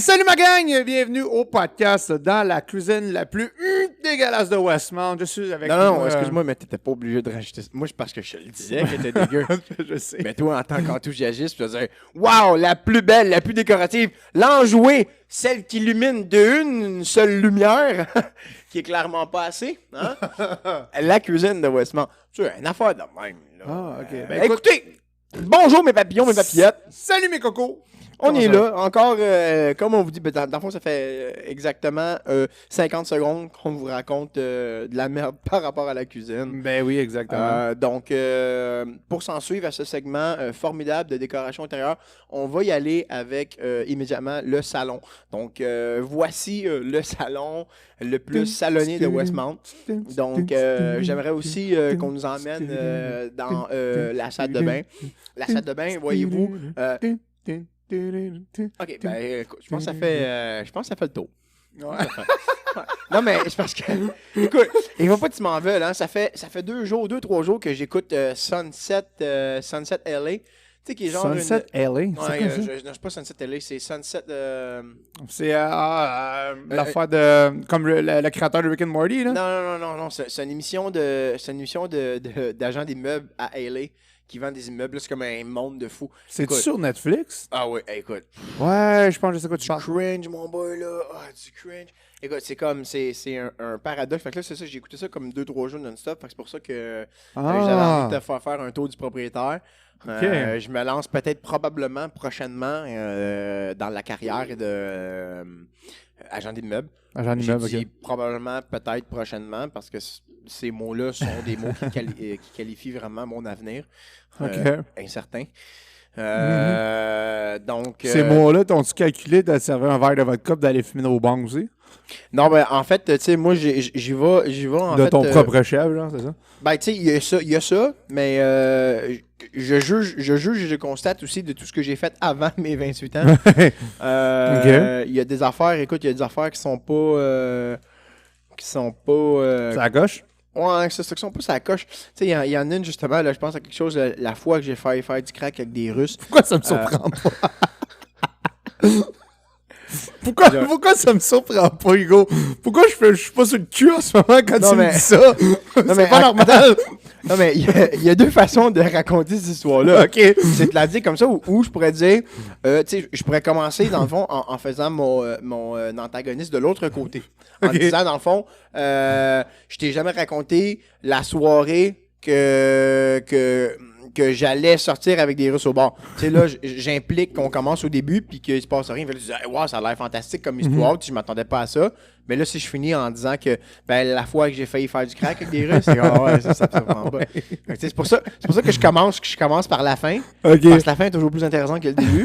Salut ma gang! Bienvenue au podcast dans la cuisine la plus dégueulasse de Westmount. Je suis avec Non, excuse-moi, mais t'étais pas obligé de rajouter ça. Moi, c'est parce que je te le disais que t'étais dégueu. Je sais. Mais toi, en tant qu'enthousiagiste, tu vas dire « Wow, la plus belle, la plus décorative, l'enjouée, celle qui illumine une seule lumière, qui est clairement pas assez. Hein? La cuisine de Westmount. » Tu sais, une affaire de même. Là. Ah, OK. Ben, écoutez, bonjour mes papillons, mes papillettes. Salut mes cocos! On est là, encore, comme on vous dit, dans le fond, ça fait exactement 50 secondes qu'on vous raconte de la merde par rapport à la cuisine. Ben oui, exactement. Donc, pour s'en suivre à ce segment formidable de décoration intérieure, on va y aller avec immédiatement le salon. Donc, voici le salon le plus salonné de Westmount. Donc, j'aimerais aussi qu'on nous emmène dans la salle de bain. La salle de bain, voyez-vous... OK, ben écoute, je pense que ça fait le tour. Ouais. Non, mais c'est parce que... Écoute, il va pas que tu m'en veuilles, hein. Ça fait 2-3 jours que j'écoute Sunset LA. Tu sais, qui est genre Sunset LA? Ouais, c'est pas Sunset LA, c'est Sunset... C'est l'affaire de... Comme le créateur de Rick and Morty, là? Non. C'est une émission d'agents d'immeubles à LA qui vend des immeubles. C'est comme un monde de fous. C'est-tu sur Netflix? Ah oui, écoute. Ouais, je pense que je sais quoi tu parles. Cringe, mon boy, là. Ah, du cringe. Écoute, c'est comme, c'est un paradoxe. Fait que là, c'est ça, j'ai écouté ça comme 2-3 jours non-stop. Fait que c'est pour ça que j'avais envie de te faire un tour du propriétaire. Okay. Je me lance peut-être probablement prochainement dans la carrière de agent d'immeuble. Agent d'immeuble, OK. OK. Probablement, peut-être prochainement, parce que ces mots-là sont des mots qui qualifient vraiment mon avenir. Incertain. Donc, ces mots-là, t'ont-tu calculé de servir un verre de vodka d'aller fumer nos bancs aussi? Non, ben en fait, tu sais, moi, j'y vais en fait... De ton propre chef, genre, c'est ça? Ben, tu sais, il y a ça, mais je juge et je constate aussi de tout ce que j'ai fait avant mes 28 ans. Il y a des affaires, écoute, il y a des affaires qui sont pas... C'est à gauche? Ouais, c'est ça qui sont pas ça coche. Tu sais, il y en a une justement, là, je pense à quelque chose, la fois que j'ai failli faire du crack avec des Russes. Pourquoi ça me surprend pas? Pourquoi ça me surprend pas, Hugo? Pourquoi je suis pas sur le cul en ce moment quand tu me dis ça? C'est pas normal. Non, mais il y a deux façons de raconter cette histoire-là. OK. C'est de la dire comme ça ou je pourrais dire, tu sais, je pourrais commencer dans le fond en faisant mon antagoniste de l'autre côté. En disant, dans le fond, je t'ai jamais raconté la soirée que j'allais sortir avec des Russes au bar. Tu sais, là, j'implique qu'on commence au début puis qu'il se passe rien. Je dis, hey, wow, ça a l'air fantastique comme histoire. Je m'attendais pas à ça. Mais là, si je finis en disant que la fois que j'ai failli faire du crack avec des Russes, c'est ouais, ça me surprend pas. C'est pour ça que je commence par la fin. Okay. Parce que la fin est toujours plus intéressante que le début.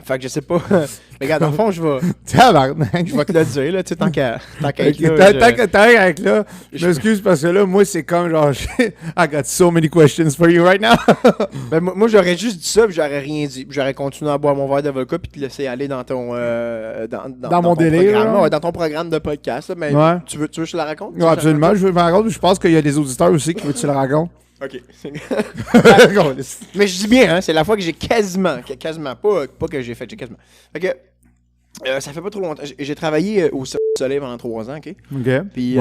Fait que je sais pas. Mais regarde, dans le fond, je vais te le dire, là, tu sais, tant qu'à être là. Tant qu'à être là, je m'excuse parce que là, moi, c'est comme genre, I got so many questions for you right now. Ben, moi, j'aurais juste dit ça, puis j'aurais rien dit. J'aurais continué à boire mon verre d'avocat, puis te laisser aller dans ton. dans mon délire. Ouais, dans ton programme de podcast. Là, mais ouais. Tu veux que je te la raconte? Ouais, absolument, je veux me raconter. Je pense qu'il y a des auditeurs aussi qui veulent que tu le racontes. OK. Mais je dis bien, hein, c'est la fois que j'ai quasiment pas que j'ai fait, j'ai quasiment. Fait que ça fait pas trop longtemps. J'ai travaillé au Soleil pendant 3 ans, OK? Puis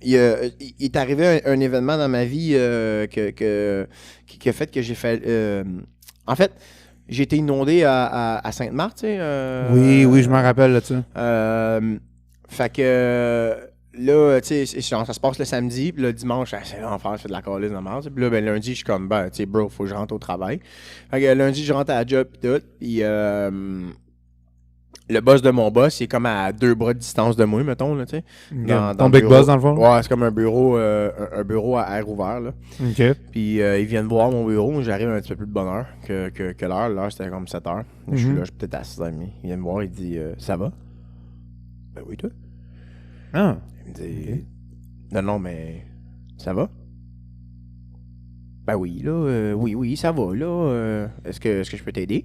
il est arrivé un événement dans ma vie qui a fait que j'ai fait... en fait, j'ai été inondé à Sainte-Marthe, tu sais. Oui, je m'en rappelle là-dessus. Fait que... Là, tu sais, ça se passe le samedi, puis le dimanche, c'est l'enfer, je fais de la calisse dans la merde. Puis là, ben, lundi, je suis comme, tu sais, bro, faut que je rentre au travail. Fait que lundi, je rentre à la job, puis tout. Puis le boss de mon boss, il est comme à 2 bras de distance de moi, mettons, là, tu sais. Dans ton big boss, dans le fond? Ouais, c'est comme un bureau à air ouvert, là. OK. Puis ils viennent voir mon bureau. J'arrive un petit peu plus de bonne heure que l'heure. L'heure, c'était comme 7 heures. Je suis là, je suis peut-être à 6h30. Il vient me voir, il dit, ça va? Ben oui, toi? Ah. Il me dit, non, mais ça va? Ben oui, là, oui, ça va, là. Est-ce que je peux t'aider?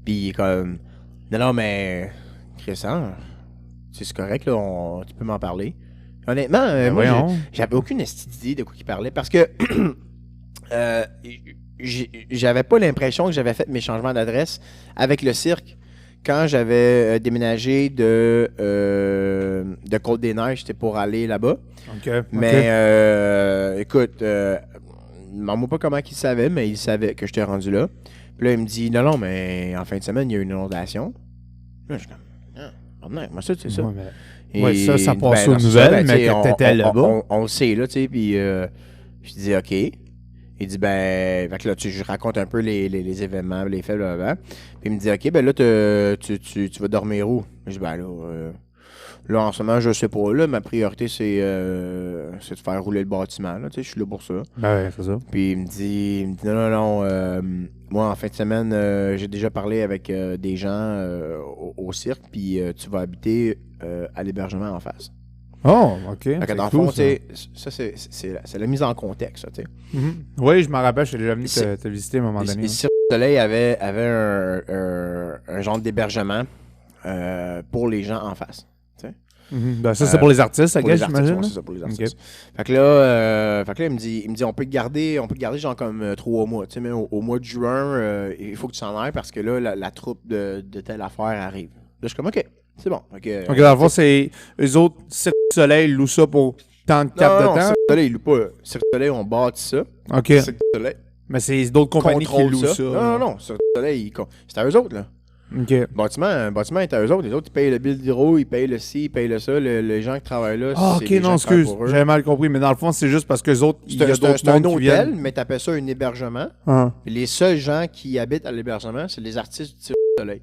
Puis il est comme, non, mais, Christian, c'est correct, là, tu peux m'en parler. Honnêtement, moi, j'avais aucune idée de quoi il parlait parce que j'avais pas l'impression que j'avais fait mes changements d'adresse avec le cirque. Quand j'avais déménagé de Côte-des-Neiges, c'était pour aller là-bas. Mais écoute, demande-moi pas comment il savait, mais il savait que j'étais rendu là. Puis là, il me dit, non, mais en fin de semaine, il y a une inondation. Là, je suis comme, moi, ça, c'est ça. Ouais, ça passe aux nouvelles, mais que t'étais là-bas. On le sait, là, tu sais, puis je dis, OK. Il dit, fait que là, je raconte un peu les événements, les faits, blablabla. Puis il me dit, OK, là, tu vas dormir où? Je dis, là, en ce moment, je sais pas. Là, ma priorité, c'est de faire rouler le bâtiment. Là, je suis là pour ça. Ouais, c'est ça. Puis il me dit non, moi, en fin de semaine, j'ai déjà parlé avec des gens au cirque, puis tu vas habiter à l'hébergement en face. Oh, OK. Dans le fond, ça, c'est la mise en contexte, tu sais. Oui, je m'en rappelle, je suis déjà venu te visiter à un moment donné. Le Cirque du Soleil avait un genre d'hébergement pour les gens en face. Ça, c'est pour les artistes, j'imagine. C'est ça, pour les artistes. Fait que là, il me dit on peut le garder genre comme 3 mois. Tu sais, mais au mois de juin, il faut que tu s'en ailles parce que là, la troupe de telle affaire arrive. Là, je suis comme, OK, c'est bon. OK, dans le fond, c'est eux autres, Cirque du Soleil, louent ça pour tant de cap de temps? Cirque du Soleil, ils louent pas. Cirque du Soleil, on bâtit ça. OK. Cirque du Soleil. Mais c'est d'autres compagnies qui louent ça. Non. Cirque du Soleil, c'est à eux autres, là. OK. Le bâtiment est à eux autres. Les autres, ils payent le bill d'hydro, ils payent le ci, ils payent le ça. Les gens qui travaillent là, OK, non, excuse. J'avais mal compris. Mais dans le fond, c'est juste parce que les autres, il y a d'autres un hôtel, mais tu appelles ça un hébergement. Les seuls gens qui habitent à l'hébergement, c'est les artistes du Cirque du Soleil.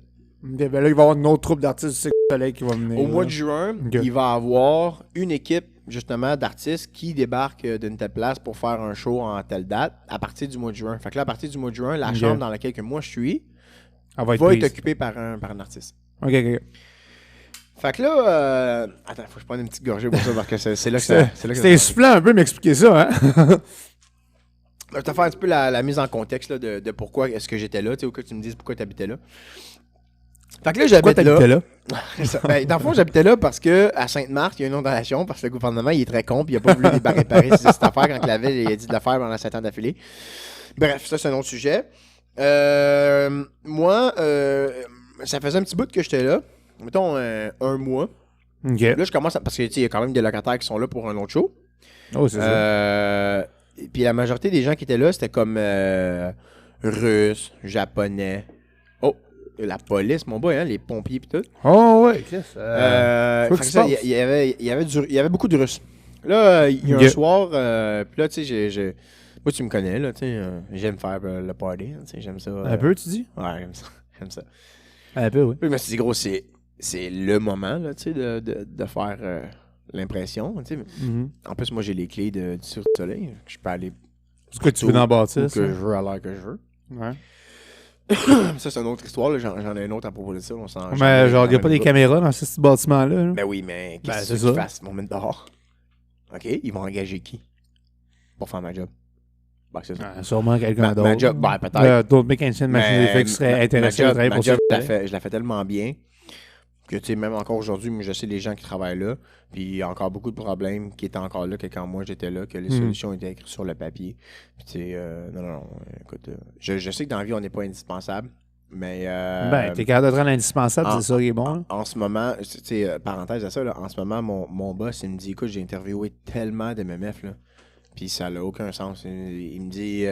Okay, là, il va y avoir une autre troupe d'artistes du Cirque du Soleil qui va venir. Au mois de juin, il va y avoir une équipe, justement, d'artistes qui débarquent d'une telle place pour faire un show en telle date à partir du mois de juin. Fait que là, à partir du mois de juin, la chambre dans laquelle moi je suis va être occupée par un artiste. OK. Fait que là, attends, faut que je prenne une petite gorgée pour ça parce que c'est là que ça. C'était suppléant un peu m'expliquer ça, hein? Je vais te faire un petit peu la mise en contexte là, de pourquoi est-ce que j'étais là, tu sais, ou que tu me dises pourquoi tu habitais là. Fait que là, j'habite là. Dans le fond, j'habitais là parce que à Sainte-Marthe, il y a une inondation parce que le gouvernement, il est très con puis il a pas voulu réparer cette affaire quand la ville il a dit de le faire pendant 7 ans d'affilée. Bref, ça, c'est un autre sujet. Moi, ça faisait un petit bout que j'étais là. Mettons un mois. Okay. Là, je commence à... Parce qu'il y a quand même des locataires qui sont là pour un autre show. Oh, c'est ça. Puis la majorité des gens qui étaient là, c'était comme Russes, Japonais. Oh, la police, mon boy, hein, les pompiers pis tout. Oh, ouais, il y avait beaucoup de Russes. Là, il y a un soir, puis là, tu sais, moi, tu me connais, là, tu sais, j'aime faire le party, tu sais, j'aime ça. Un peu, tu dis? Ouais, j'aime ça. Un peu, oui. Puis je me suis dit, gros, c'est le moment, là, tu sais, de faire l'impression, tu sais. En plus, moi, j'ai les clés du Cirque du Soleil, je peux aller... Ce que tu veux dans bâtir, que je veux, à l'heure que je veux. Ouais. Ça, c'est une autre histoire, là. J'en ai une autre à propos de ça. Mais genre, il n'y a pas des caméras dans ce bâtiment-là. Ben oui, mais qu'est-ce qu'ils fassent? Ils vont mettre dehors. OK? Ils vont engager qui? Pour faire ma job. Ben, c'est ça. Sûrement quelqu'un d'autre. Ma job, peut-être. D'autres mécaniciens de machines d'effets qui seraient intéressés à travailler pour ça. Je la fais tellement bien que, tu sais, même encore aujourd'hui, je sais les gens qui travaillent là, puis il y a encore beaucoup de problèmes qui étaient encore là que quand moi j'étais là, que les solutions étaient écrites sur le papier. Puis, tu sais, non, écoute, je sais que dans la vie, on n'est pas indispensable, mais... t'es capable de te rendre indispensable, c'est ça qui est bon. En ce moment, tu sais, parenthèse à ça, là, en ce moment, mon boss, il me dit, écoute, j'ai interviewé tellement de MMF, là, puis ça n'a aucun sens. Il me dit,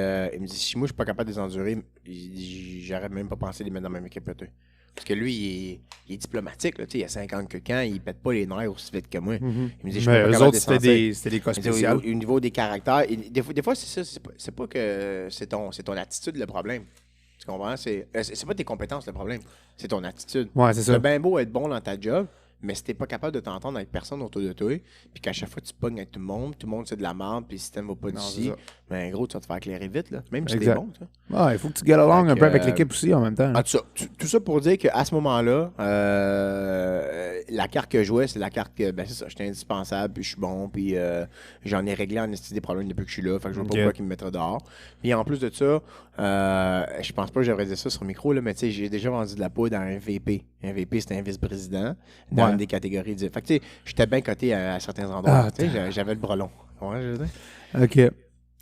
si moi je suis pas capable de les endurer, j'aurais même pas pensé de les mettre dans ma même équipe. Parce que lui, il est diplomatique. Là, il a 50 que quand, il pète pas les nerfs aussi vite que moi. Il me dit, je suis pas capable de c'était des cas spéciaux. Au niveau des caractères, des fois c'est ça. C'est pas que c'est ton attitude le problème. Tu comprends? C'est pas tes compétences le problème. C'est ton attitude. Ouais, c'est ça. C'est bien beau être bon dans ta job, mais si t'es pas capable de t'entendre avec personne autour de toi, puis qu'à chaque fois tu pognes avec tout le monde c'est de la merde, puis le système va pas d'ici, ben gros, tu vas te faire éclairer vite, là. Même si t'es bon, tu sais. Ouais, il faut que tu get along un peu avec l'équipe aussi en même temps. Tout ça pour dire qu'à ce moment-là, la carte que je jouais, c'est la carte que, ben c'est ça, j'étais indispensable, puis je suis bon, puis j'en ai réglé en esti des problèmes depuis que je suis là, fait que je vois pas pourquoi qu'ils me mettraient dehors. Puis en plus de ça, je pense pas que j'aurais dit ça sur le micro, là, mais tu sais, j'ai déjà vendu de la poudre à un VP. Un VP, c'était un vice-président dans une des catégories. Fait que tu sais, j'étais bien coté à certains endroits. J'avais le brelon. Ouais, je veux dire. OK.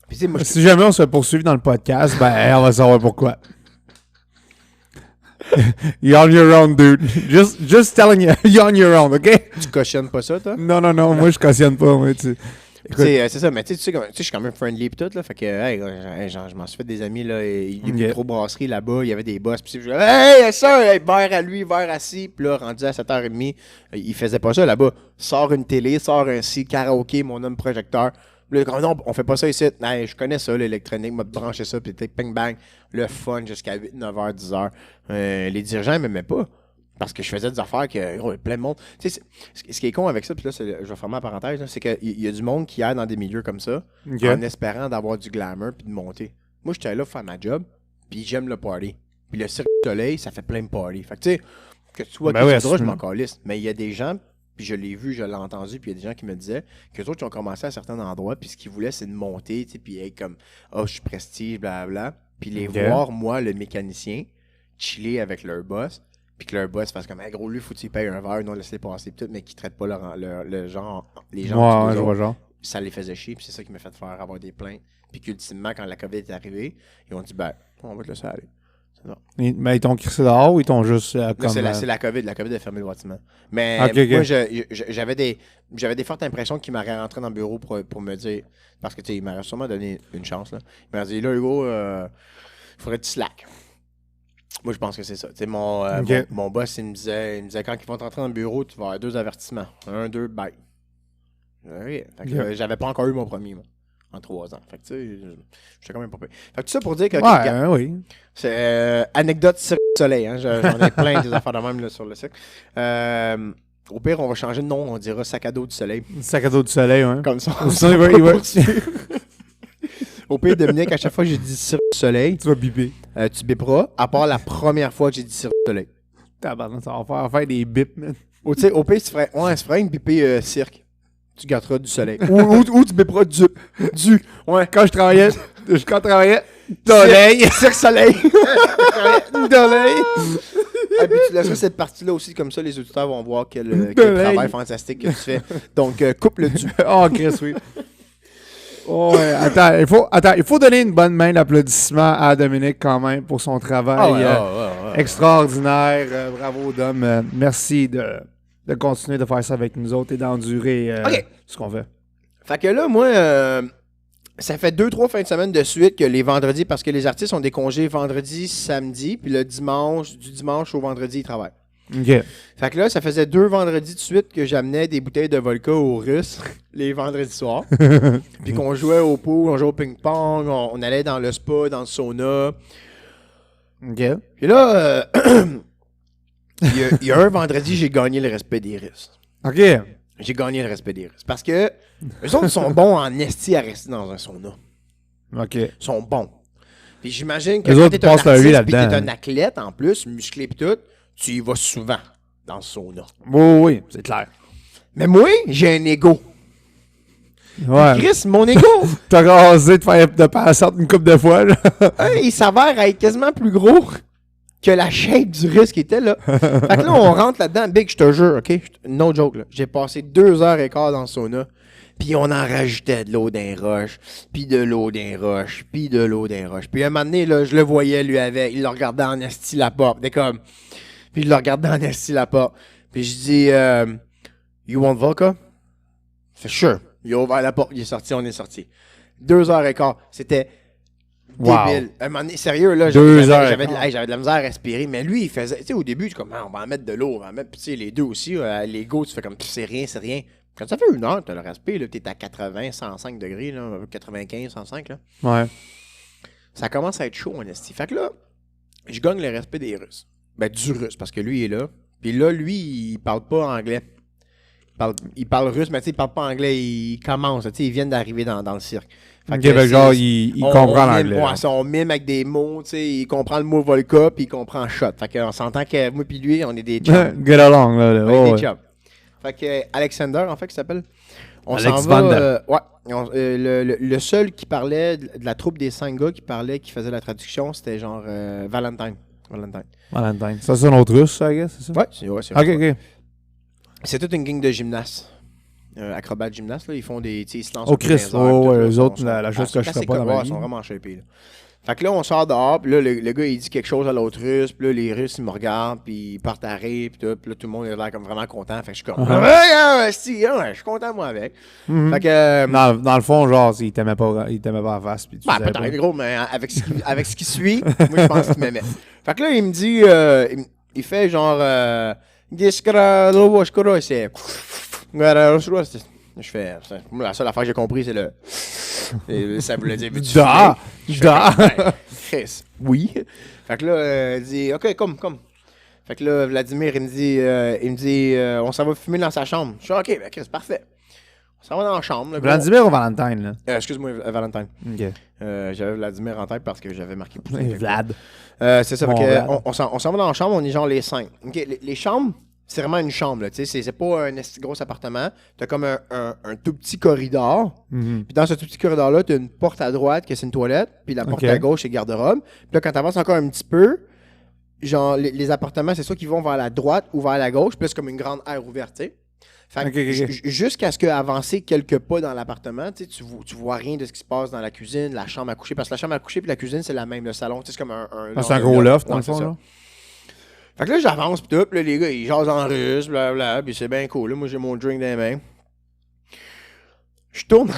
Puis, moi, si jamais on se poursuit dans le podcast, ben, on va savoir pourquoi. You're on your own, dude. Just telling you, you're on your own, OK? Tu cautionnes pas ça, toi? Non, moi, je cautionne pas, moi, tu c'est ça, mais tu sais, je suis quand même friendly pis tout, là, fait que, genre, je m'en suis fait des amis, là, il y a une microbrasserie là-bas, il y avait des boss, pis je disais, hey, ça, verre à lui, verre à ci, pis là, rendu à 7h30, il faisait pas ça là-bas. Sors une télé, sors un ci, karaoké, mon homme projecteur. Là, non, on fait pas ça ici. Hey, je connais ça, l'électronique, m'a branché ça, puis ping bang, le fun jusqu'à 8, 9h, 10h. Les dirigeants m'aimaient pas. Parce que je faisais des affaires que, gros, plein de monde. Tu sais, ce qui est con avec ça, puis là, je vais fermer la parenthèse, là, c'est qu'il y a du monde qui aille dans des milieux comme ça, en espérant d'avoir du glamour puis de monter. Moi, j'étais là pour faire ma job, puis j'aime le party. Puis le Cirque du Soleil, ça fait plein de party. Fait que, tu sais, que tu sois je m'en calisse. Mais il y a des gens, puis je l'ai vu, je l'ai entendu, puis il y a des gens qui me disaient que les autres qui ont commencé à certains endroits, puis ce qu'ils voulaient, c'est de monter, tu sais, puis être comme, je suis prestige, blablabla. Puis les voir, moi, le mécanicien, chiller avec leur boss. Puis que leur boss fasse comme, hey, gros, lui, faut-il payer un verre, non, laissez passer, pis tout, mais qui traitent pas le genre, les gens. Ouais, je vois genre. Ça les faisait chier, puis c'est ça qui m'a fait faire avoir des plaintes. Puis qu'ultimement, quand la COVID est arrivée, ils ont dit, ben, on va te laisser aller. C'est ça. Mais ils t'ont crissé dehors ou ils t'ont juste. Comme... C'est la COVID. La COVID a fermé le bâtiment. Mais moi, j'avais des fortes impressions qu'il m'aurait rentré dans le bureau pour me dire, parce que, tu sais, il m'aurait sûrement donné une chance, là. Il m'aurait dit, là, Hugo, il faudrait que tu slack. Moi, je pense que c'est ça. Mon boss, il me disait, quand ils vont rentrer dans le bureau, tu vas avoir 2 avertissements. 1, 2, bye. J'avais pas encore eu mon premier, moi, en 3 ans. Fait que, tu sais, j'étais quand même pas payé. Fait que tout ça pour dire que... oui. C'est anecdote Cirque du Soleil. Hein? J'en ai plein des affaires de même là, sur le cirque. Au pire, on va changer de nom. On dira Sac à dos du Soleil. Sac à dos du Soleil, oui. Comme ça. Au pire, Dominique, à chaque fois que j'ai dit Cirque du Soleil, tu vas biper. Tu biperas, à part la première fois que j'ai dit Cirque du Soleil. Tabarnak, ça va faire des bips, man. Au pire, tu ferais une bipée cirque. Tu gâteras du soleil. ou tu biperas du. Ouais. Quand je travaillais. Soleil. Cirque soleil. Soleil. Et puis tu laisseras cette partie-là aussi, comme ça les auditeurs vont voir quel travail fantastique que tu fais. Donc, coupe le du. Oh, Chris, oui. Oh, ouais. Attends, il faut donner une bonne main d'applaudissement à Dominique quand même pour son travail extraordinaire. Bravo, Dom. Merci de continuer de faire ça avec nous autres et d'endurer ce qu'on fait. Fait que là, moi, ça fait 2-3 fins de semaine de suite que les vendredis, parce que les artistes ont des congés vendredi, samedi, puis le dimanche, du dimanche au vendredi, ils travaillent. OK. Fait que là, ça faisait 2 vendredis de suite que j'amenais des bouteilles de vodka aux Russes les vendredis soirs. Puis qu'on jouait au pool, on jouait au ping-pong, on allait dans le spa, dans le sauna. OK. Puis là, il y a un vendredi, j'ai gagné le respect des Russes. OK. J'ai gagné le respect des Russes. Parce que eux autres sont bons en esti à rester dans un sauna. OK. Ils sont bons. Puis j'imagine que quand t'es un artiste, puis t'es un athlète en plus, musclé pis tout, tu y vas souvent dans le sauna. Oui, c'est clair. Mais moi, j'ai un ego. Ouais. Chris, mon ego. T'as rasé de passer une couple de fois, là. Il s'avère être quasiment plus gros que la shape du Russe qui était là. Fait que là, on rentre là-dedans. Big, je te jure, OK? No joke, là. J'ai passé 2h15 dans le sauna. Puis on en rajoutait de l'eau d'un roche, puis de l'eau d'un roche, puis de l'eau d'un roche. Puis à un moment donné, là, je le voyais, lui, il le regardait en esti la porte. Puis je le regardais en esti la porte. Puis je dis, You want vodka? Fait sure. Il a ouvert la porte, il est sorti, on est sorti. 2h15. C'était débile. À un moment donné, sérieux, là, j'avais de la misère à respirer. Mais lui, il faisait, tu sais, au début, comme, on va en mettre de l'eau, on va en mettre, puis tu sais, les deux aussi, l'ego, tu fais comme, c'est rien, c'est rien. Quand ça fait 1 heure, t'as le respect, là, t'es à 80, 105 degrés, là, 95, 105, là. Ouais. Ça commence à être chaud, en esti. Fait que là, je gagne le respect des Russes. Ben, du Russe, parce que lui, il est là. Puis là, lui, il parle pas anglais. Il parle russe, mais tu sais, il parle pas anglais. Il commence, tu sais, ils viennent d'arriver dans le cirque. Fait que genre, il comprend l'anglais. Ouais, on mime avec des mots, tu sais, il comprend le mot vodka, puis il comprend shot. Fait qu'on s'entend que moi puis lui, on est des chums. Get along, là. On est des chums. Fait que Alexander, en fait, qui s'appelle. On s'en va. Le seul qui parlait de la troupe des 5 gars qui faisait la traduction, c'était genre Valentine. Ça, c'est un autre russe, ça, I guess, c'est ça? Ouais, c'est OK. C'est toute une gang de gymnastes. acrobates gymnastes, là, ils font des... Ils se lancent au Chris, eux autres, la chose que je ferais pas dans ma vie. Ils sont vraiment shapés, là. Fait que là, on sort dehors, puis là, le gars, il dit quelque chose à l'autre Russe, puis là, les Russes, ils me regardent, puis ils partent à rire, puis là, tout le monde a l'air comme vraiment content. Fait que je suis comme, je suis content, moi, avec. Fait que... Dans le fond, genre, il t'aimait pas à face, puis tu bah, peut-être, pas. gros, mais avec ce qui suit, moi, je pense qu'il m'aimait. Fait que là, il me dit, il fait genre, je fais, la seule affaire que j'ai compris, c'est le. Ça voulait dire. Chris, oui. Fait que là, il dit, OK, comme. Fait que là, Vladimir, il me dit, on s'en va fumer dans sa chambre. Je suis OK, ben, Chris, parfait. On s'en va dans la chambre. Vladimir ou Valentine, là? Excuse-moi, Valentine. OK. J'avais Vladimir en tête parce que j'avais marqué Vlad. C'est ça, on s'en va dans la chambre, on est genre les 5. OK, les chambres, c'est vraiment une chambre, tu sais, c'est pas un gros appartement. T'as comme un tout petit corridor. Puis dans ce tout petit corridor-là, t'as une porte à droite qui est une toilette, puis la porte à gauche, c'est garde-robe. Puis là, quand t'avances encore un petit peu, genre, les appartements, c'est soit qu'ils vont vers la droite ou vers la gauche, puis là, c'est comme une grande aire ouverte, tu sais. Fait que jusqu'à ce qu'avancer quelques pas dans l'appartement, tu vois rien de ce qui se passe dans la cuisine, la chambre à coucher, parce que la chambre à coucher puis la cuisine, c'est la même, le salon, c'est comme c'est un gros loft, dans le fond, là. Fait que là, j'avance, pis tout, pis là, les gars, ils jasent en russe, blablabla, pis c'est bien cool. Là, moi, j'ai mon drink dans les mains. Je tourne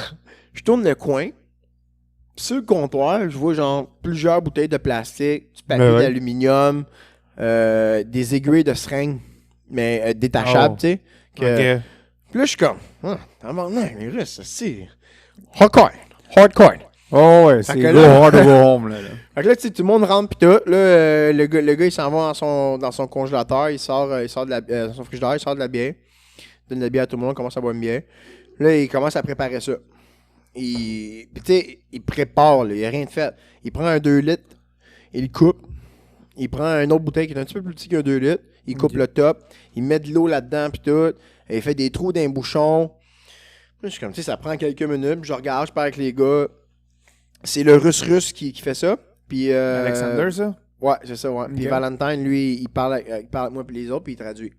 le coin. Sur le comptoir, je vois genre plusieurs bouteilles de plastique, du papier d'aluminium, des aiguilles de seringue, mais détachables, tu sais. Puis là, je suis comme, les Russes, c'est hardcore. Oh ouais, c'est go hard to go home, là. Fait que là, tu sais, tout le monde rentre pis tout. Là, le gars, il s'en va dans son congélateur, il sort dans son frigidaire, il sort de la bière. Il donne de la bière à tout le monde, commence à boire une bière. Là, il commence à préparer ça. Puis tu sais, il prépare, là, il n'y a rien de fait. Il prend un 2 litres, il le coupe. Il prend une autre bouteille qui est un petit peu plus petite qu'un 2 litres. Il coupe le top, il met de l'eau là-dedans pis tout. Il fait des trous d'un bouchon. Là, je suis comme, tu sais, ça prend quelques minutes. Je regarde, je parle avec les gars. C'est le russe qui fait ça. Puis, Alexander, ça? Ouais, c'est ça, ouais. Puis Valentine, lui, il parle avec moi et les autres, puis il traduit.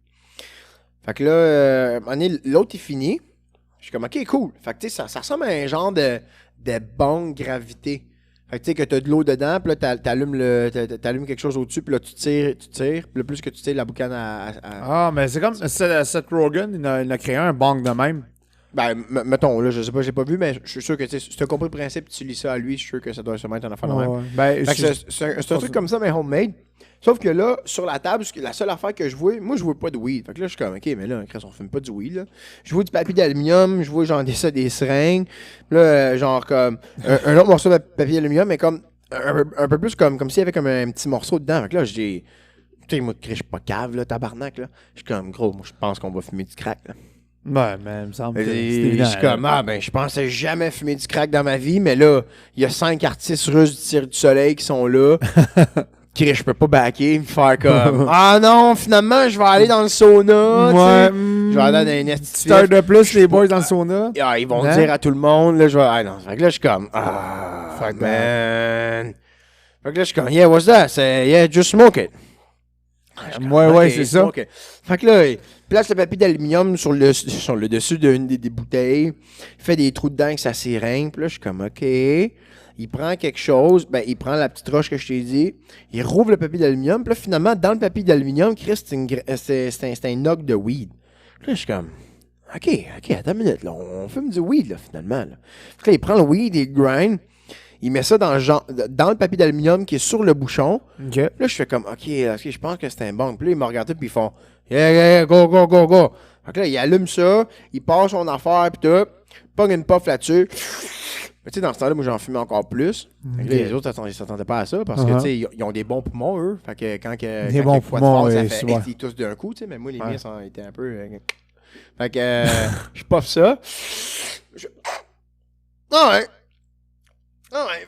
Fait que là, l'autre, il finit. Je suis comme, OK, cool. Fait que, tu sais, ça ressemble à un genre de bong gravité. Fait que, tu sais, que t'as de l'eau dedans, puis là, t'allumes quelque chose au-dessus, puis là, tu tires. Puis le plus que tu tires, la boucane Ah, mais c'est comme Seth Rogen, il a créé un bong de même. Ben, mettons, là, je sais pas, j'ai pas vu, mais je suis sûr que, si tu as compris le principe, tu lis ça à lui, je suis sûr que ça doit se mettre en affaire de même. Ben, c'est un truc comme ça, mais homemade. Sauf que là, sur la table, la seule affaire que je vois, moi, je vois pas de weed. Fait que là, je suis comme, OK, mais là, on fume pas du weed, là. Je vois du papier d'aluminium, je vois genre des seringues. Puis là, genre comme un autre morceau de papier d'aluminium, mais comme un peu plus comme s'il y avait comme un petit morceau dedans. Fait que là, j'ai. Tu sais, moi, je suis pas cave, là, tabarnak, là. Je suis comme, gros, moi, je pense qu'on va fumer du crack, là. Ouais, mais il me semble que c'est évident. Je suis comme, je pensais jamais fumer du crack dans ma vie, mais là, il y a 5 artistes russes du Cirque du Soleil qui sont là. Je peux pas backer, me faire comme, non, finalement, je vais aller dans le sauna. Ouais, je vais aller dans un petite heure de plus, les boys dans le sauna. Ils vont dire à tout le monde, là, je vais. Non, fait que là, je suis comme, fuck, man. Fait que là, je suis comme, yeah, what's that? Yeah, just smoke it. Ouais, c'est ça. Fait que là, il place le papier d'aluminium sur le dessus d'une des bouteilles. Il fait des trous dedans avec sa seringue. Puis là, je suis comme, OK. Il prend quelque chose. Ben, il prend la petite roche que je t'ai dit. Il rouvre le papier d'aluminium. Puis là, finalement, dans le papier d'aluminium, Chris, c'est un knock de weed. Puis là, je suis comme, OK, attends une minute. Là, on fume du weed, là, finalement. Là. Fait que là, il prend le weed, il grind. Il met ça dans le papier d'aluminium qui est sur le bouchon. Okay. Là, je fais comme, OK, je pense que c'est un bon. Puis là, ils me regardent puis ils font, yeah, go. Fait que là, il allume ça, il passe son affaire, puis tout, pogne une puff là-dessus. Mais tu sais, dans ce temps-là, moi, j'en fumais encore plus. Okay. Là, les autres, ils s'attendaient pas à ça parce que, tu sais, ils ont des bons poumons, eux. Fait que quand des bons poumons, ça fait, ils toussent d'un coup, tu sais, mais moi, les miens étaient un peu. Fait que, je puff ça.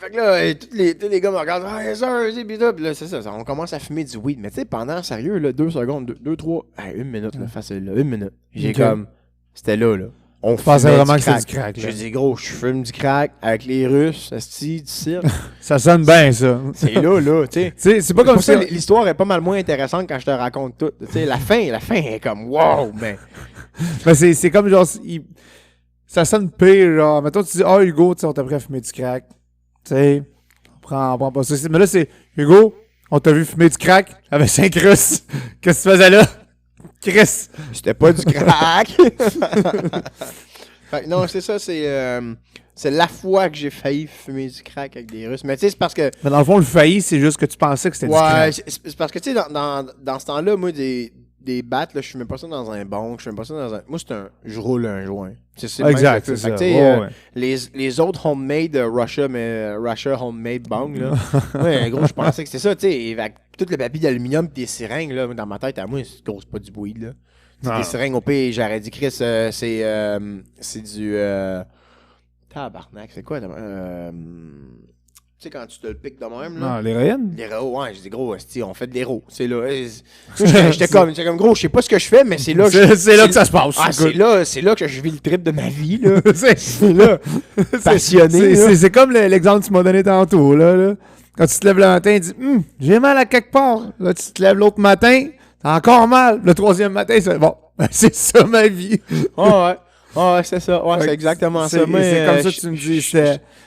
Fait que là, tous les gars me regardent, puis là, c'est ça, on commence à fumer du weed. Mais tu sais, pendant, sérieux, là, 2 secondes, 2, 3, 1 minute, là, facile, là, 1 minute. J'ai comme, c'était là. On pensait vraiment que c'était du crack, là. J'ai dit, gros, je fume du crack avec les Russes, du cirque. Ça sonne bien, ça. C'est là, tu sais. C'est pas comme ça. L'histoire est pas mal moins intéressante quand je te raconte tout. Tu sais, la fin est comme, wow, mais Mais c'est comme genre, ça sonne pire, genre, mettons, tu dis, ah, Hugo, tu sais, on t'a pris à fumer du crack. Tu sais, on prend pas ça. Mais là, c'est, Hugo, on t'a vu fumer du crack avec 5 Russes. Qu'est-ce que tu faisais là? Chris! C'était pas du crack! Fait que non, c'est ça, c'est la fois que j'ai failli fumer du crack avec des Russes. Mais tu sais, c'est parce que... Mais dans le fond, le failli, c'est juste que tu pensais que c'était du crack. Ouais, c'est parce que tu sais, dans ce temps-là, moi, des battes, là, je fumais pas ça dans un bong, je fumais pas ça dans un... Moi, je roule un joint. C'est exact, c'est ça. Ouais. Les autres homemade Russia, mais Russia homemade bong, là. Ouais, gros, je pensais que c'était ça, tu sais, avec tout le papier d'aluminium et des seringues, là, dans ma tête, à moi, c'est gros, c'est pas du weed, là. C'est des seringues au pire, j'aurais dit, Chris, c'est du... Tabarnak, c'est quoi? Tu sais, quand tu te le piques de même, là. Non, l'héroïne? L'héros, ouais, j'ai dit, gros, on fait de l'héros. C'est là. J'étais comme, gros, je sais pas ce que je fais, mais c'est là que c'est là que ça se passe. Ah, c'est là que je vis le trip de ma vie, là. c'est là. Passionné. C'est comme l'exemple que tu m'as donné tantôt, là. Quand tu te lèves le matin, tu dis, j'ai mal à quelque part. Là, tu te lèves l'autre matin, t'as encore mal. Le troisième matin, c'est bon, c'est ça ma vie. Ouais. Ouais, c'est ça. Ouais, c'est exactement ça. C'est comme ça que tu me dis.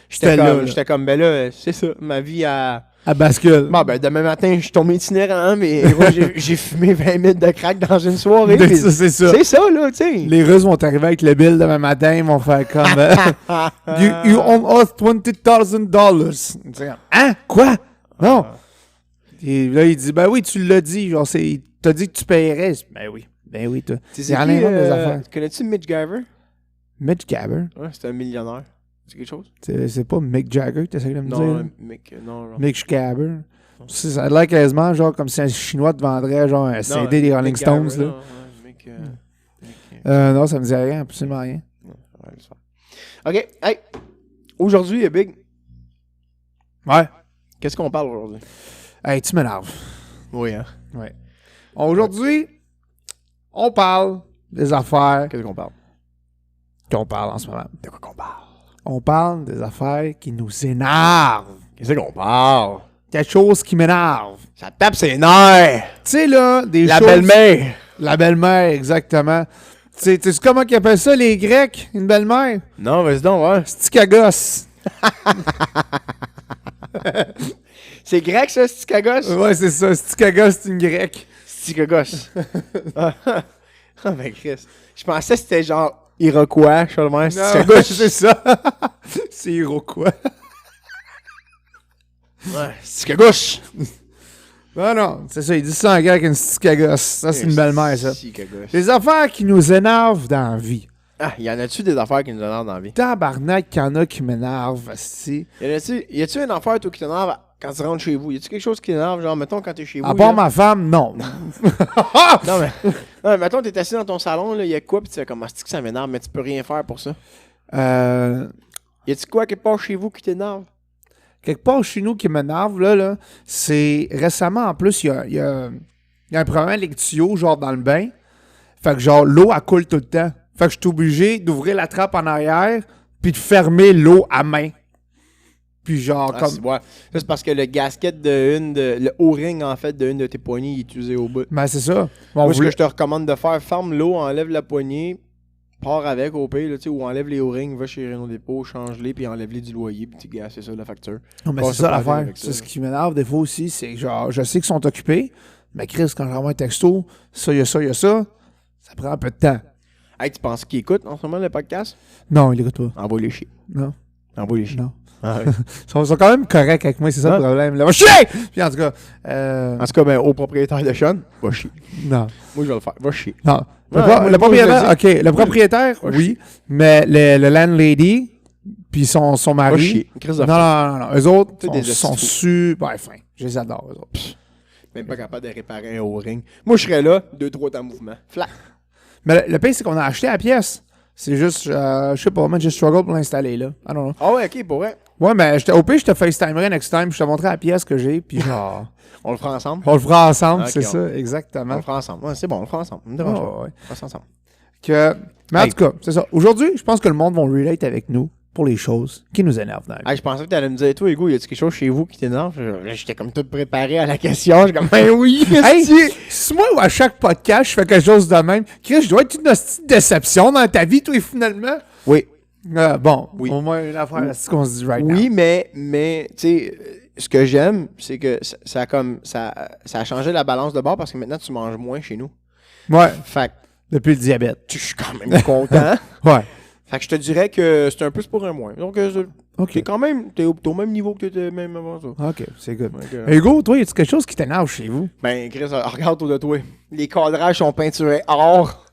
J'étais comme, ben là, c'est ça. Ma vie a... À bascule. Bon, ben demain matin, je suis tombé itinérant, mais j'ai fumé 20 minutes de crack dans une soirée. C'est ça. C'est ça, là, tu sais. Les Russes vont arriver avec le bill demain matin, ils vont faire comme... you owe us $20,000. Hein? Quoi? Non. Et là, il dit, ben oui, tu l'as dit. Genre, t'as dit que tu paierais. Ben oui, toi. C'est rien des affaires. Connais-tu Mitch Garver? Mitch Garver? Ouais, c'est un millionnaire. C'est quelque chose? C'est pas Mick Jagger, t'essayes de me dire? Non, non. Mick Garver. Ça a l'air quasiment genre comme si un Chinois te vendrait genre un CD des Rolling Stones. Là. Non, ça me dit rien, absolument rien. OK, hey! Aujourd'hui, Big. Ouais. Qu'est-ce qu'on parle aujourd'hui? Hey, tu m'énerves. Oui, hein? Ouais. Aujourd'hui, on parle des affaires. Qu'est-ce qu'on parle? Qu'on parle en ce moment. De quoi qu'on parle? On parle des affaires qui nous énervent. Qu'est-ce qu'on parle? Quelque chose qui m'énerve. Ça tape ses nerfs. Tu sais, là, des La choses... belle-mère. La belle-mère, exactement. Tu sais comment ils appellent ça, les Grecs, une belle-mère? Non, vas-y donc, ouais. Stikagos. C'est grec, ça, Stikagos? Ouais, c'est ça. Stikagos, c'est une grecque. Stikagos. Ah, ben, Chris. Je pensais que c'était genre Iroquois, je sais pas le Stikagos, c'est ça. C'est Iroquois. Ouais, Stikagos. Non, c'est ça. Il dit ça en grec, une Stikagos. Ça, c'est une belle-mère, ça. Stikagos. Les affaires qui nous énervent dans la vie. Ah, y en a-tu des affaires qui nous énervent dans la vie? Tabarnak, qu'il y en a qui m'énervent, si. Y a-tu une affaire, toi, qui t'énerve quand tu rentres chez vous? Y a-tu quelque chose qui t'énerve, genre, mettons, quand t'es chez vous? À part ma femme, non. Non, mais mettons, t'es assis dans ton salon, là, y a quoi, pis tu fais comme, c'est que ça m'énerve, mais tu peux rien faire pour ça. Y a-tu quoi quelque part chez vous qui t'énerve? Quelque part chez nous qui m'énerve, là, c'est récemment, en plus, il y a un problème avec les tuyaux, genre, dans le bain. Fait que, genre, l'eau, elle coule tout le temps. Fait que je suis obligé d'ouvrir la trappe en arrière puis de fermer l'eau à main. Puis genre comme... Ouais. Ça, c'est parce que le gasket le O-ring, en fait, de une de tes poignées, il est usé au bout. Ben, c'est ça. Bon, moi, ce que je te recommande de faire, ferme l'eau, enlève la poignée, pars avec au pire, là, ou enlève les O-rings, va chez Renault Dépôt, change-les, puis enlève-les du loyer, puis tu gasses, c'est ça la facture. Non, mais c'est ça l'affaire. C'est ce qui m'énerve des fois aussi, c'est que genre, je sais qu'ils sont occupés, mais Chris, quand j'envoie un texto, ça, il y a ça prend un peu de temps. Hey, tu penses qu'ils écoutent en ce moment le podcast? Non, il écoute pas. Envoie les chiens. Non. Envoie les chiens. Non. Ah, ouais. Ils sont quand même corrects avec moi, c'est ça le problème. Là, va chier! Puis en tout cas... En tout cas, ben, au propriétaire de Sean, va chier. Non. Moi, je vais le faire. Va chier. Non. Le propriétaire, OK. Le propriétaire, oui. Mais le landlady, puis son mari... Va chier. Non. Eux autres sont super fins. Je les adore, eux autres. Même pas capable de réparer un O-ring. Moi, je serais là, 2-3 temps mouvement. Flat. Mais le pire, c'est qu'on a acheté la pièce. C'est juste, je sais pas, moi, j'ai struggle pour l'installer, là. I don't know. Ah ouais, ok, pour vrai. Ouais, mais au pire, je te FaceTimerai next time, je te montrerai la pièce que j'ai, puis genre... On le fera ensemble? On le fera ensemble, okay, c'est ça, exactement. On le fera ensemble. Ouais, c'est bon, on le fera ensemble. On le fera ensemble. Mais en tout cas, c'est ça. Aujourd'hui, je pense que le monde va relate avec nous. pour les choses qui nous énervent dans la vie. Hey, je pensais que tu allais me dire, toi, Hugo, y a-t-il quelque chose chez vous qui t'énerve? J'étais comme tout préparé à la question. J'étais comme, ben oui! Hey, si moi, à chaque podcast, je fais quelque chose de même, Chris, je dois être une petite déception dans ta vie, toi, finalement? Oui. Bon, oui. Au moins une affaire, c'est ce qu'on se dit right now. Oui, now. mais tu sais, ce que j'aime, c'est que ça a changé la balance de bord parce que maintenant, tu manges moins chez nous. Ouais. Fait que depuis le diabète. Je suis quand même content. Ouais. Fait que je te dirais que c'est un plus pour un moins. Donc, t'es quand même, t'es au même niveau que t'étais même avant ça. OK, c'est good. Hugo, toi, y a-tu quelque chose qui t'énerve chez vous? Ben, Chris, regarde autour de toi. Les cadrages sont peinturés or.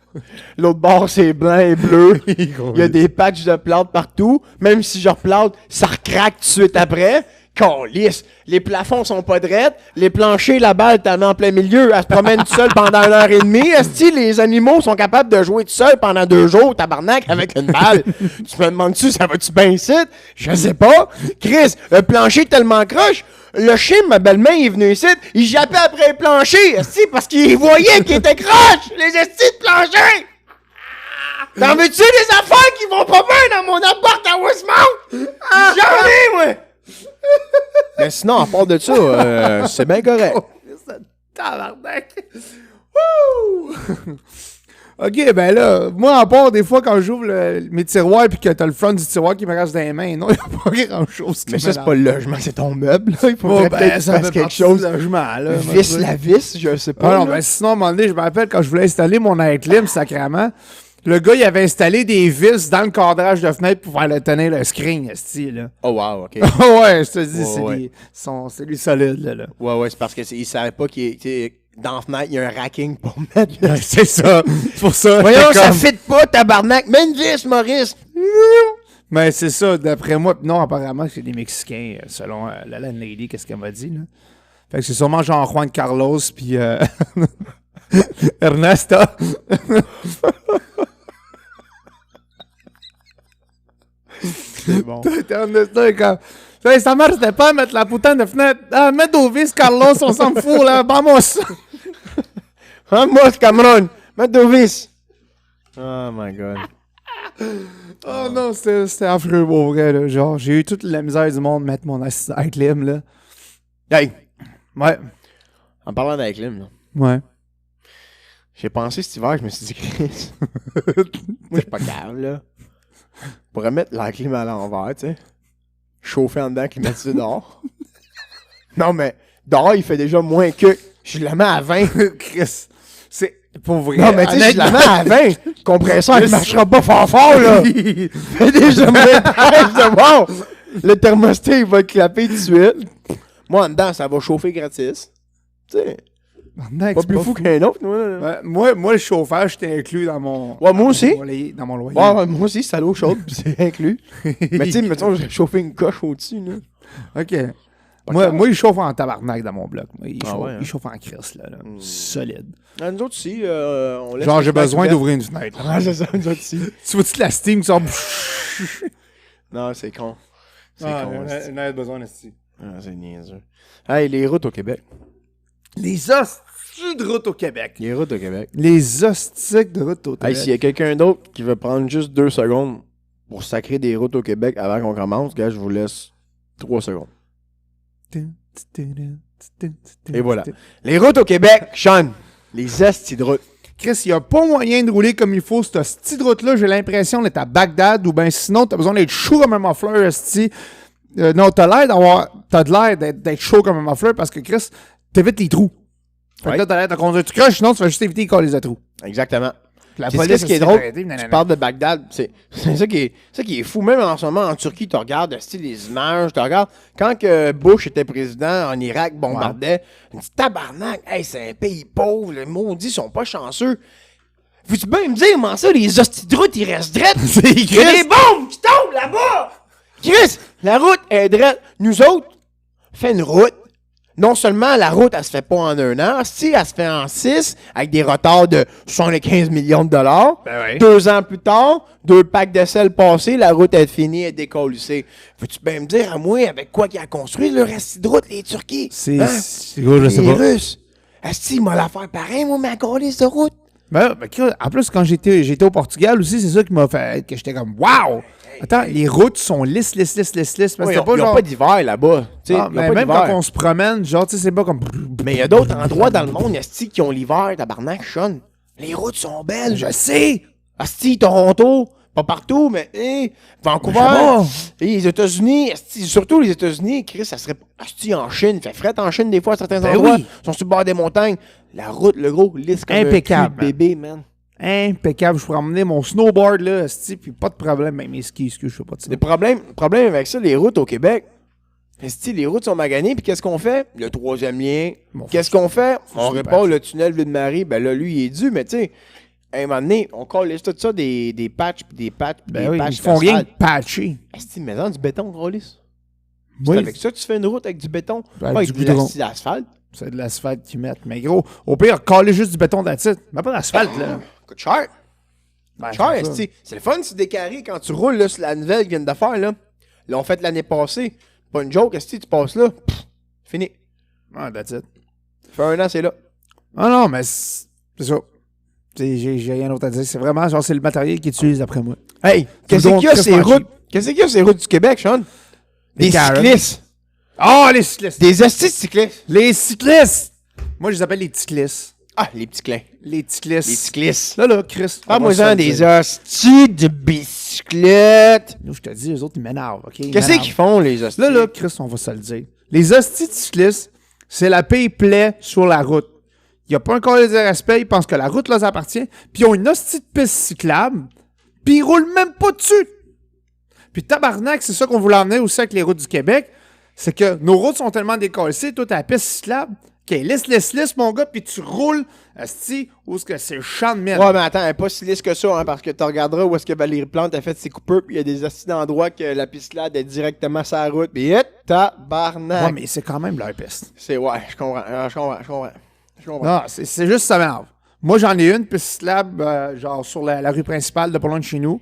L'autre bord, c'est blanc et bleu. Il y a des patchs de plantes partout. Même si je replante, ça recraque tout de suite après. Calisse. Les plafonds sont pas drettes. Les planchers, la balle, t'en mets en plein milieu. Elle se promène tout seule pendant 1h30. Est-ce que les animaux sont capables de jouer tout seuls pendant 2 jours, tabarnak, avec une balle? Tu me demandes-tu, ça va-tu bien ici? Je sais pas. Chris, le plancher est tellement croche. Le chien, ma belle-mère, il est venu ici. Il jappait après le plancher. Est-ce parce qu'il voyait qu'il était croche? Les estis de plancher! T'en veux-tu des affaires qui vont pas bien dans mon appart à Westmount? J'en ai, moi! Mais sinon, à part de ça, c'est bien correct. Tabarnak! OK, ben là, moi, à part des fois, quand j'ouvre mes tiroirs et que t'as le front du tiroir qui me reste dans les mains, non, il n'y a pas grand-chose qui Mais ça, c'est pas le logement, c'est ton meuble, là. Il faudrait peut-être ça fait quelque chose. Logement, là. Vis la vis, je sais pas. Ah non, mais sinon, à un moment donné, je me rappelle quand je voulais installer mon air clim, sacrément, le gars, il avait installé des vis dans le cadrage de fenêtre pour faire tenir le screen, là. Oh wow, OK. Ouais, je te dis, c'est lui solide, là. Ouais, c'est parce qu'il savait pas qu'il était... Dans la fenêtre, il y a un racking pour mettre... C'est ça. C'est pour ça. Voyons, ça fit pas, tabarnak. Mets une vis, Maurice. Mais c'est ça, d'après moi. Non, apparemment, c'est des Mexicains, selon la landlady, qu'est-ce qu'elle m'a dit, là. Fait que c'est sûrement genre Juan Carlos, puis Ernesta. C'est bon. Ernesta est comme... Ça marche pas mettre la putain de fenêtre. Ah, mets au vis, Carlos, on s'en fout, là. Vamos. Vamos, Cameron. Mets au vis. Oh my God. Oh non, c'était affreux, pour vrai, là. Genre, j'ai eu toute la misère du monde de mettre mon assistant clim, là. Hey! Ouais. En parlant d'Aiklim, là. Ouais. J'ai pensé cet hiver, je me suis dit, Chris. Moi, je suis pas capable, là. Je pourrais mettre la clim à l'envers, tu sais. Chauffer en dedans, climatiser dehors. Non, mais dehors, il fait déjà moins que. Je la mets à 20. Chris. C'est pour vrai. Non, mais tu sais, je la mets à 20. Le compresseur, il marchera pas fort, là. Il fait déjà moins de bon. Le thermostat, il va clapper tout de suite. Moi, en dedans, ça va chauffer gratis. Tu sais. Pas plus fou qu'un autre, moi. Moi, le chauffage, c'était inclus dans mon... Ouais, moi aussi. Dans mon loyer. Ouais, moi aussi, c'est à l'eau chaude, puis c'est inclus. Mais tu sais, mettons, j'ai chauffé une coche au-dessus, là. OK. Moi, il chauffe en tabarnak dans mon bloc. Il chauffe en crisse, là. Solide. Nous autres aussi, on laisse... Genre, j'ai besoin d'ouvrir une fenêtre. Ah, c'est ça, nous autres aussi. Tu vois-tu la steam qui sort... Non, c'est con. C'est con. On a besoin de steam. Ah, c'est niaiseux. Hey, les routes au Québec. Les hosties de route au Québec. Les routes au Québec. Les hostiques de route au Québec. Hey, s'il y a quelqu'un d'autre qui veut prendre juste 2 secondes pour sacrer des routes au Québec avant qu'on commence, gars, je vous laisse 3 secondes. Et voilà. Les routes au Québec, Sean. Les hosties de route. Chris, il n'y a pas moyen de rouler comme il faut cette hostie de route-là. J'ai l'impression d'être à Bagdad ou bien sinon, t'as besoin d'être chaud comme un muffler, hostie. Non, t'as de l'air d'être chaud comme un muffler parce que Chris, t'évites les trous. Fait que là, t'as l'air de conduire tout croche, sinon tu vas juste éviter les colis de trous. Exactement. La police, ce qui est drôle, tu parles de Bagdad, c'est ça qui est fou. Même en ce moment, en Turquie, tu regardes les images, tu regardes quand que Bush était président en Irak, bombardait, tu dis tabarnak, hey, c'est un pays pauvre, les maudits sont pas chanceux. Veux-tu bien me dire, comment ça, les hosties de route, ils restent drettes? Il y a des bombes qui tombent là-bas! Chris, la route est drette. Nous autres, fait une route. Non seulement la route, elle se fait pas en 1 an, si elle se fait en 6, avec des retards de 75 millions de dollars. Ben oui. 2 ans plus tard, 2 packs de sel passés, la route est finie, elle est décollissée. Veux-tu bien me dire à moi avec quoi qu'il a construit le reste de route, les Turquis? C'est gros, je sais pas. Les Russes. Est-ce qu'il m'a la faire pareil, moi, ma colisse de route? En plus, quand j'étais au Portugal aussi, c'est ça qui m'a fait que j'étais comme wow! Attends, les routes sont lisses. Oui, ils n'ont pas d'hiver là-bas. Mais même quand on se promène, genre, tu sais, c'est pas comme. Mais il y a d'autres endroits dans le monde, asti, qui ont l'hiver, tabarnak, Sean. Les routes sont belles. Je sais! Asti, Toronto, pas partout, mais Vancouver, les États-Unis, asti, surtout les États-Unis, Chris, ça serait asti en Chine, il fait fret en Chine des fois à certains endroits, ils sont sur le bord des montagnes, la route, le gros, lisse comme impeccable, un cul de bébé, man. Impeccable, je pourrais emmener mon snowboard là, asti, puis pas de problème, même mes skis, je fais pas de ça. Le problème avec ça, les routes au Québec, asti, les routes sont maganées, puis qu'est-ce qu'on fait? Le troisième lien, qu'est-ce qu'on fait? On répare le tunnel Ville-Marie, ben là, lui, il est dû, mais tu sais, à un moment donné, on colle tout ça des patchs, puis des patchs, puis des patchs. Ils font rien de patcher. Asti, mais dans du béton, Rollis. Oui. C'est avec ça que tu fais une route avec du béton, pas avec du l'asphalte. C'est de l'asphalte qu'ils mettent. Mais gros, au pire, coller juste du béton d'attitude. Mais pas d'asphalte, là. Coûte cher. Cher, esti. C'est le fun, c'est des carrés quand tu roules là, sur la nouvelle qu'ils viennent de faire. Là, l'ont fait l'année passée. Pas une joke, esti, tu passes là. Fini. Ah, that's it. Ça fait 1 an, c'est là. Ah non, mais c'est ça. J'ai rien d'autre à dire. C'est vraiment, genre, c'est le matériel qu'ils utilisent après moi. Hey, qu'est-ce qu'il y a ces routes? Qu'est-ce qu'il y a ces routes du Québec, Sean? Des cyclistes. Ah, les cyclistes. Des hosties de cyclistes. Les cyclistes. Moi, je les appelle les cyclistes. Ah, les petits clins. Les cyclistes. Les cyclistes. Là, Chris. Ah, moi, j'en des hosties de bicyclettes. Nous, je te dis, les autres, ils m'énervent, OK? Qu'est-ce qu'ils font, les hosties? Là, Chris, on va se le dire. Les hosties de cyclistes, c'est la paye plaie sur la route. Il n'y a pas un corps de respect, ils pensent que la route leur appartient, puis ils ont une hostie de piste cyclable, puis ils roulent même pas dessus. Puis tabarnak, c'est ça qu'on voulait emmener aussi avec les routes du Québec, c'est que nos routes sont tellement décollées, toi, t'as la piste cyclable, lisse, mon gars, puis tu roules, asti, où est-ce que c'est le champ de merde. Ouais, mais attends, elle est pas si lisse que ça, hein, parce que tu regarderas où est-ce que Valérie Plante a fait ses coupeurs, puis il y a des astis d'endroits que la piste là est directement sur la route, puis tabarnak. Ouais, mais c'est quand même leur piste. Ouais, je comprends. Non, c'est juste ça m'énerve. Moi, j'en ai une piste cyclable, genre sur la rue principale de pas loin de chez nous.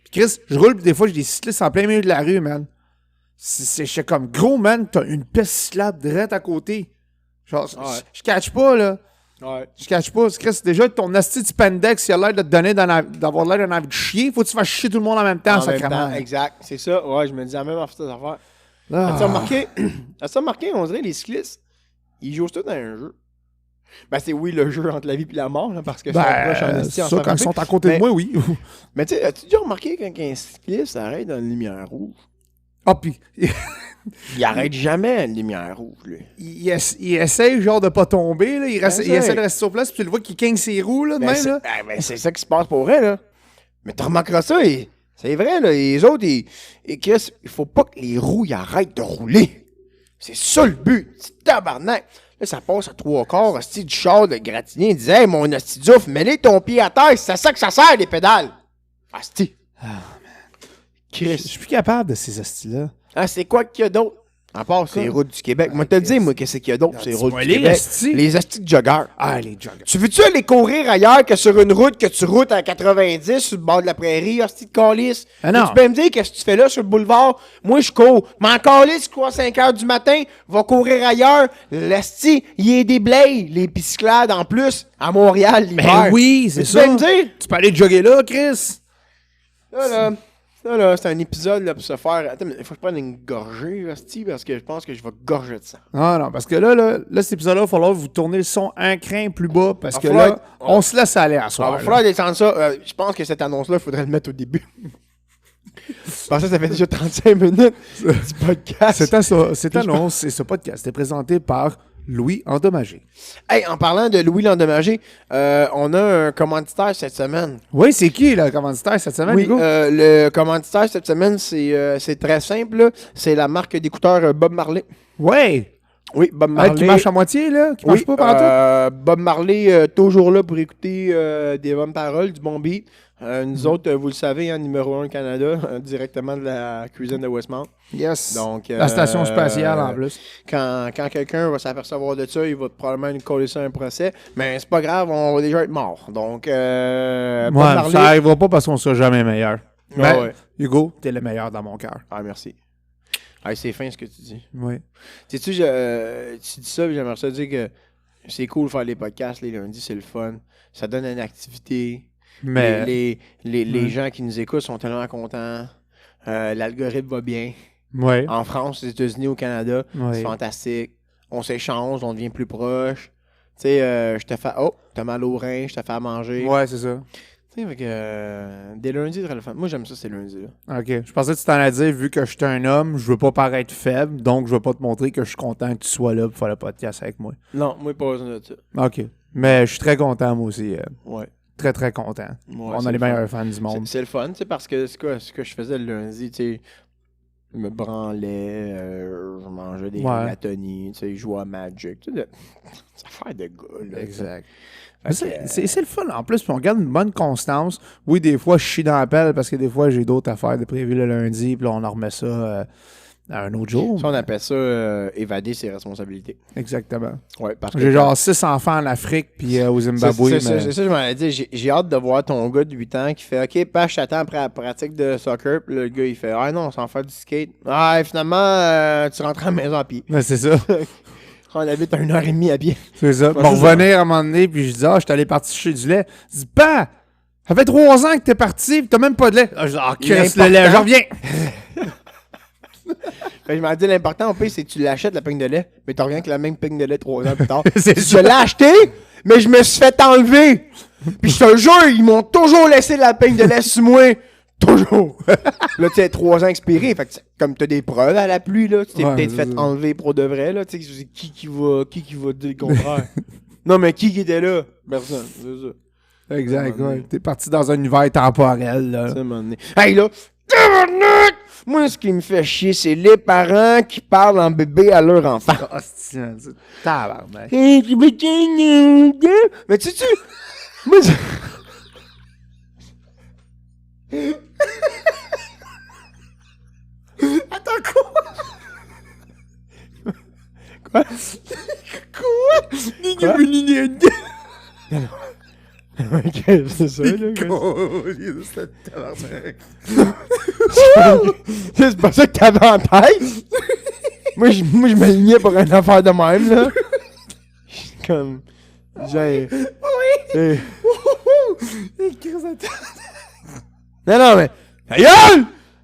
Puis Chris, je roule, puis des fois, j'ai des cyclistes en plein milieu de la rue, man. Je suis comme, gros, man, t'as une piste cyclable direct à côté. Genre, je catch pas, là. Ouais. Je catch pas. Chris, déjà, ton asti de spandex, il a l'air de te donner d'avoir l'air d'un envie de chier. Faut que tu fasses chier tout le monde en même temps, sacrément. Exact, c'est ça. Ouais, je me disais même en fait cette affaire. Ah. As-tu remarqué, on dirait les cyclistes, ils jouent tout dans un jeu. Ben, c'est le jeu entre la vie et la mort, là, parce que c'est ça, quand ils sont à côté de moi, oui. Mais tu sais, as-tu déjà remarqué quand un cycliste arrête dans une lumière rouge? Ah, puis... il arrête jamais à une lumière rouge, lui. Il essaie, genre, de pas tomber, là. Il essaie de rester sur place, puis tu le vois qu'il quigne ses roues, là, de même, là. Ben, c'est ça qui se passe pour vrai, là. Mais tu remarqueras ça, c'est vrai, là. Les autres, Chris, il faut pas que les roues, ils arrêtent de rouler. C'est ça le but. C'est tabarnak. Là, ça passe à 3/4, hostie du char de gratinier. Il disait, hey, mon hostie d'ouf, mets-les ton pied à terre, c'est ça que ça sert, les pédales. Hostie. Ah, man. Chris, je suis plus capable de ces hosties-là. Ah, c'est quoi qu'il y a d'autre? À part ces routes du Québec. Moi, te dis, moi, qu'est-ce qu'il y a d'autre, ces routes du Québec? Les hosties de joggeurs. Ah, les joggeurs. Tu veux-tu aller courir ailleurs que sur une route que tu routes à 90 sur le bord de la prairie, hostie de calice? Ah non. Tu peux me dire qu'est-ce que tu fais là sur le boulevard? Moi, je cours. Mais en calice, quoi, 5 heures du matin, va courir ailleurs. L'hostie, il y a des blés, les pisciclades en plus, à Montréal, l'hiver. Ben oui, c'est ça. Tu peux me dire? Tu peux aller jogger là, Chris. Là, c'est un épisode là, pour se faire. Attends, il faut que je prenne une gorgée, hostie, parce que je pense que je vais gorger de sang. Ah non, parce que là cet épisode-là, il va falloir vous tourner le son un crin plus bas, parce que là, on se laisse aller à soir. Il va falloir descendre ça. Je pense que cette annonce-là, il faudrait le mettre au début. Parce que ça fait déjà 35 minutes du podcast. Cette annonce et ce podcast est présenté par Louis Endommagé. Hey, en parlant de Louis l'Endommagé, on a un commanditaire cette semaine. Oui, c'est qui le commanditaire cette semaine, Hugo? Le commanditaire cette semaine, c'est très simple. Là. C'est la marque d'écouteurs Bob Marley. Ouais! Oui, Bob Marley. Qui marche à moitié, là? Qui marche pas partout? Bob Marley, toujours là pour écouter des bonnes paroles, du bon beat. Nous autres, vous le savez, numéro 1 Canada, directement de la cuisine de Westmount. Yes. Donc, la station spatiale, en plus. Quand quelqu'un va s'apercevoir de ça, il va probablement nous coller ça à un procès. Mais c'est pas grave, on va déjà être mort. Donc, Marley... ça arrivera pas parce qu'on sera jamais meilleur. Mais, Hugo, t'es le meilleur dans mon cœur. Ah, merci. Ah, c'est fin ce que tu dis. Oui. Sais-tu, tu dis ça, j'aimerais ça dire que c'est cool de faire des podcasts les lundis, c'est le fun. Ça donne une activité. Mais les gens qui nous écoutent sont tellement contents. L'algorithme va bien. Ouais. En France, aux États-Unis, au Canada, Ouais. c'est fantastique. On s'échange, on devient plus proche. Tu sais, je te fais... Oh, t'as mal au rein, je te fais à manger. Ouais, c'est ça. Tu sais, fait que... des lundis, très le fun. Moi, j'aime ça, ces lundis-là. OK. Je pensais que tu t'en as dit, vu que je suis un homme, je veux pas paraître faible, donc je veux pas te montrer que je suis content que tu sois là pour faire le podcast avec moi. Non, moi, pas besoin de ça. OK. Mais je suis très content, moi aussi. Ouais. Très, très content. Ouais, on a les meilleurs fans du monde. C'est le fun, tu sais, parce que ce que je faisais le lundi, tu sais, je me branlais, je mangeais des gâtonnies, tu sais, je jouais à Magic, tu sais, c'est affaire de gars, là. Exact. C'est le fun en plus, puis on garde une bonne constance. Oui, des fois, je chie dans la pelle parce que des fois, j'ai d'autres affaires de prévues le lundi, puis là, on en remet ça à un autre jour. Ça, on appelle ça évader ses responsabilités. Exactement. Ouais, parce que j'ai genre 6 enfants en Afrique, puis au Zimbabwe. C'est ça, je m'en ai dit. J'ai hâte de voir ton gars de 8 ans qui fait OK, Pache, j'attends après la pratique de soccer. Puis le gars, il fait Ah non, on s'en fait du skate. Ah, finalement, tu rentres à la maison à pied. Ouais, c'est ça. On habite 1h30 à pied. C'est ça. Bon, revenir à un moment donné, puis je dis je suis allé partir chez du lait. Je dis ça fait 3 ans que t'es parti, puis t'as même pas de lait. Je dis qu'est-ce le lait, j'en reviens. Je m'en dis, l'important, au pire, c'est que tu l'achètes, la peigne de lait, mais tu reviens avec la même peigne de lait 3 ans plus tard. Je l'ai acheté, mais je me suis fait enlever. Puis je te jure, ils m'ont toujours laissé la peigne de lait sur moi. Toujours. Là, tu sais, 3 ans expirés. Fait que, comme tu as des preuves à la pluie, là, tu t'es peut-être fait enlever pour de vrai, là. Tu sais, qui va dire le contraire? Non, mais qui était là? Personne, c'est ça. Exact, ouais. T'es parti dans un univers temporel, là. Ça m'a donné. Hey, là! Moi, ce qui me fait chier, c'est les parents qui parlent en bébé à leur enfant. Oh, c'est tabarnak. Mais tu moi, Attends, quoi? Quoi? Ok, c'est ça, là. C'est pas ça que t'avais en tête? moi, je m'alignais pour une affaire de même, là. Comme... J'ai... Oui! Non, mais... Aïe!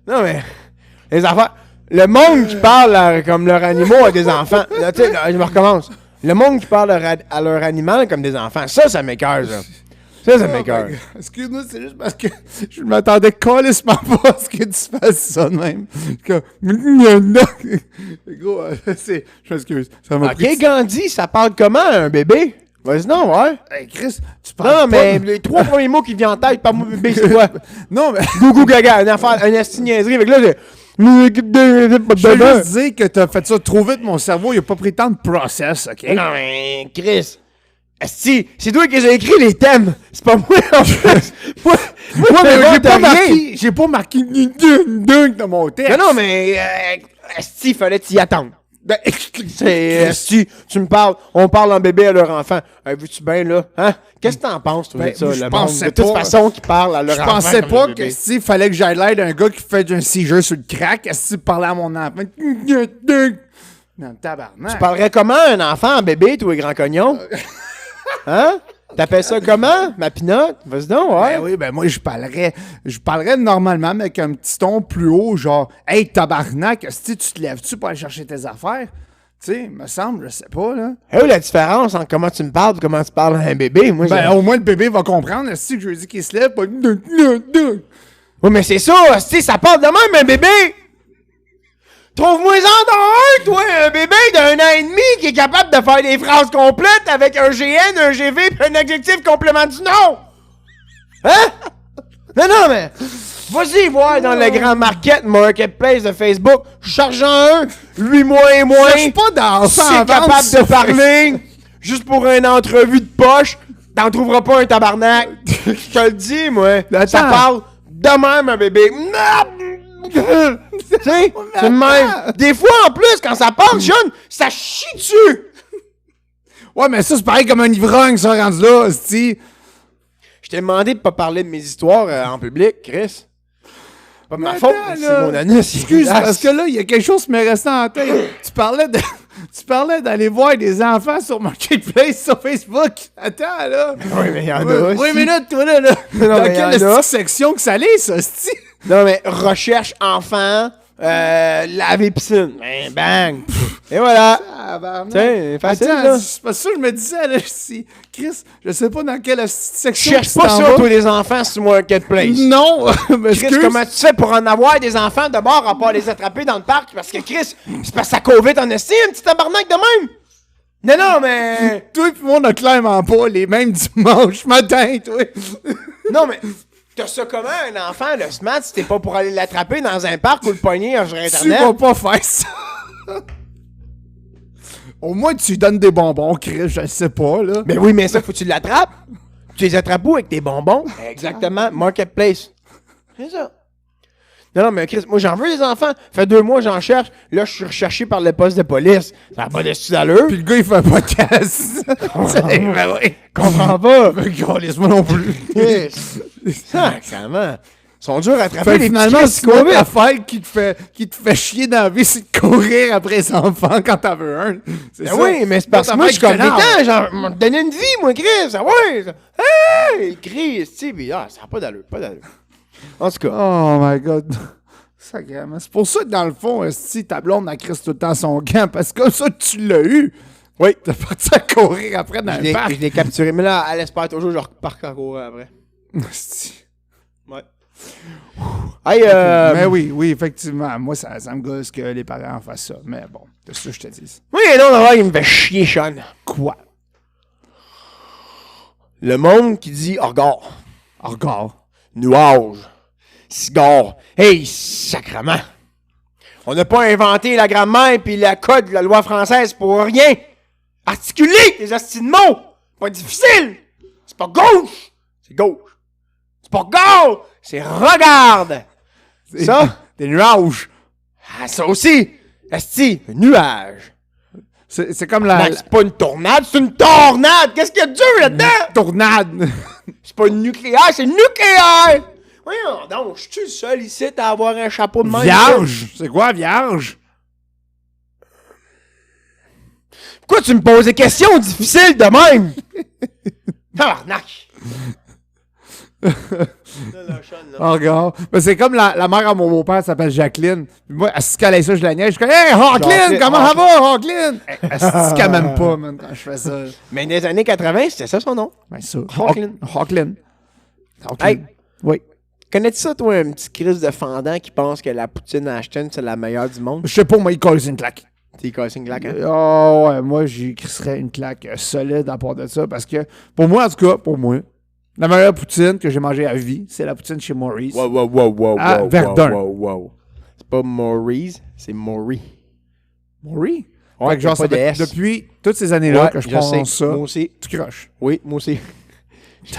Non, mais... Les affaires... Le monde qui parle comme leurs animaux à des enfants... Là, tu sais, je me recommence. Le monde qui parle à leur animal comme des enfants, ça m'écoeure, ça. Ça m'écoeure. Excuse-moi, c'est juste parce que je m'attendais calissement pas à ce que tu fasses ça de même. Gros, je m'excuse. Ok, Gandhi, ça parle comment, un bébé? Vas-y, non, ouais. Hey, Chris, tu parles non, mais les 3 premiers mots qui viennent en tête par mon bébé, c'est quoi? Non, mais... Gougou gaga, une affaire, une asti niaiserie. Fait que là, je veux juste dire que t'as fait ça trop vite, mon cerveau, il a pas pris tant de process, ok? Non, mais Chris... Asti, c'est toi qui as écrit les thèmes. C'est pas moi, en plus. moi mais j'ai pas marqué dans mon texte. Non, mais Asti, fallait t'y attendre. Ben, Asti, tu me parles, on parle en bébé à leur enfant. Veux-tu bien, là? Hein? Qu'est-ce que t'en penses, toi, de ça, le monde? De toute façon, qui parle à leur enfant. Je pensais pas que, s'il fallait que j'aille l'aide d'un gars qui fait un seizure sur le crack, Asti, parler à mon enfant. Non, tabarnak. Tu parlerais comment un enfant en bébé, toi, grand cognon? Hein? T'appelles ça comment, ma pinotte? Vas-y donc, ouais. Ben oui, ben moi, je parlerais normalement, mais avec un petit ton plus haut, genre, hey, tabarnak, si tu te lèves-tu pour aller chercher tes affaires? Tu sais, me semble, je sais pas, là. Où la différence entre comment tu me parles et comment tu parles à un bébé? Moi, ben, au moins, le bébé va comprendre, si je lui dis qu'il se lève, pas... Oui, mais c'est ça, si ça parle de même, un bébé! Trouve-moi-en dans un, toi, un bébé d'1 an et demi qui est capable de faire des phrases complètes avec un GN, un GV pis un adjectif complément du nom! Hein? Non, mais... Vas-y voir dans le grand marketplace de Facebook. Chargeant un, 8 mois et moins. Cherche pas dans ça. C'est capable de parler. Juste pour une entrevue de poche. T'en trouveras pas un tabarnak. Je te le dis, moi. Ça parle de même, un bébé. Tu sais, c'est le même. Des fois, en plus, quand ça parle, jeune, ça chie dessus. Ouais, mais ça, c'est pareil comme un ivrogne, ça, rendu là, c'ti. Je t'ai demandé de pas parler de mes histoires en public, Chris. Pas ma faute, c'est mon anus. Excuse, parce que là, il y a quelque chose qui m'est resté en tête. Tu parlais de... Tu parlais d'aller voir des enfants sur Marketplace sur Facebook. Attends, là. Oui, mais il y en a. Oui, minute, toi, là. Dans quelle section que ça allait, ça, c'ti? Non, mais recherche enfant, laver piscine. Ben, bang. Et voilà. Tiens, facile, attends, là. c'est pas ça que je me disais, là. Chris, je sais pas dans quelle section. Cherche pas ça, toi, les enfants, sur Marketplace. Non. Mais Chris, comment tu fais pour en avoir des enfants de bord à part les attraper dans le parc? Parce que Chris, c'est parce que ça COVID en esti, un petit tabarnak de même. Non, mais... Toi et moi, on a clairement pas les mêmes dimanches matin, toi. Non, mais... T'as ça comment, un enfant, le smart, si t'es pas pour aller l'attraper dans un parc ou le pogner sur Internet? Tu vas pas faire ça. Au moins, tu lui donnes des bonbons, Chris, je sais pas, là. Mais oui, mais ça, faut que tu l'attrapes. Tu les attrapes où avec tes bonbons? Exactement, Marketplace. C'est ça. Non, mais Chris, moi, j'en veux des enfants. Fait 2 mois, j'en cherche. Là, je suis recherché par le poste de police. Ça n'a pas de style d'allure. Puis le gars, il fait un podcast. Ben oui. Comprends pas. Laisse-moi non plus. Sacrément. Ils sont durs à attraper. Fait, finalement, c'est quoi l'affaire qui te fait chier dans la vie, c'est de courir après les enfants quand t'en veux un. C'est ça. Oui, mais c'est parce que moi, je suis comme l'étant, genre, m'en donner une vie, moi, Chris. Ah ouais. Hey, Chris, tu sais, ça n'a pas d'allure, pas d'allure. En tout cas. Oh my God. Sacrément. C'est pour ça que dans le fond, si ta blonde a crisse tout le temps son gant, parce que comme ça, tu l'as eu. Oui. T'as parti à courir après dans le parc. Je l'ai capturé, mais là, elle espère toujours que je repars à courir après. Ouais. Hey, mais oui, effectivement. Moi, ça me gosse que les parents fassent ça. Mais bon, c'est ça que je te dis. Oui, non, d'abord, il me fait chier, Sean. Quoi? Le monde qui dit regard. Regard. Nuage. Cigare. Hey, sacrement. On n'a pas inventé la grammaire puis le code de la loi française pour rien. Articuler les hosties de mots. Pas difficile. C'est pas gauche. C'est gauche. C'est pas gauche. C'est regarde. Ça? Des nuages. Ah, ça aussi. Asti, un nuage. C'est comme la... C'est pas une tornade, c'est une tornade. Qu'est-ce qu'il y a de dur là-dedans? Tornade. C'est pas une nucléaire, c'est nucléaire. Voyons donc, je suis le seul ici à avoir un chapeau de main. Vierge. C'est quoi, vierge? Pourquoi tu me poses des questions difficiles de même? Tabarnak! Oh, regarde. Mais c'est comme la mère à mon beau-père s'appelle Jacqueline. Puis moi, si qu'elle a ça, je la niaise. Je suis comme, hey, Hawkline, comment ça va, Hawkline? Elle qu'elle m'aime pas, man, quand je fais ça. Mais dans les années 80, c'était ça son nom. Ben, ça. Hawkline. Hawkline. Hey. Oui. Connais-tu ça, toi, un petit Chris de fendant qui pense que la poutine à Ashton, c'est la meilleure du monde? Je sais pas, moi, il colle une claque. T'es cassé une claque, hein? Oh, ouais, moi, j'y crisserais une claque solide à part de ça, parce que, pour moi, en tout cas, la meilleure poutine que j'ai mangée à vie, c'est la poutine chez Maurice. À Verdun. C'est pas Maurice, c'est Maury. Maury? Ouais, fait que genre, pas de S. depuis toutes ces années-là que je pense ça. Moi aussi. Tu croches. Oui, moi aussi. Je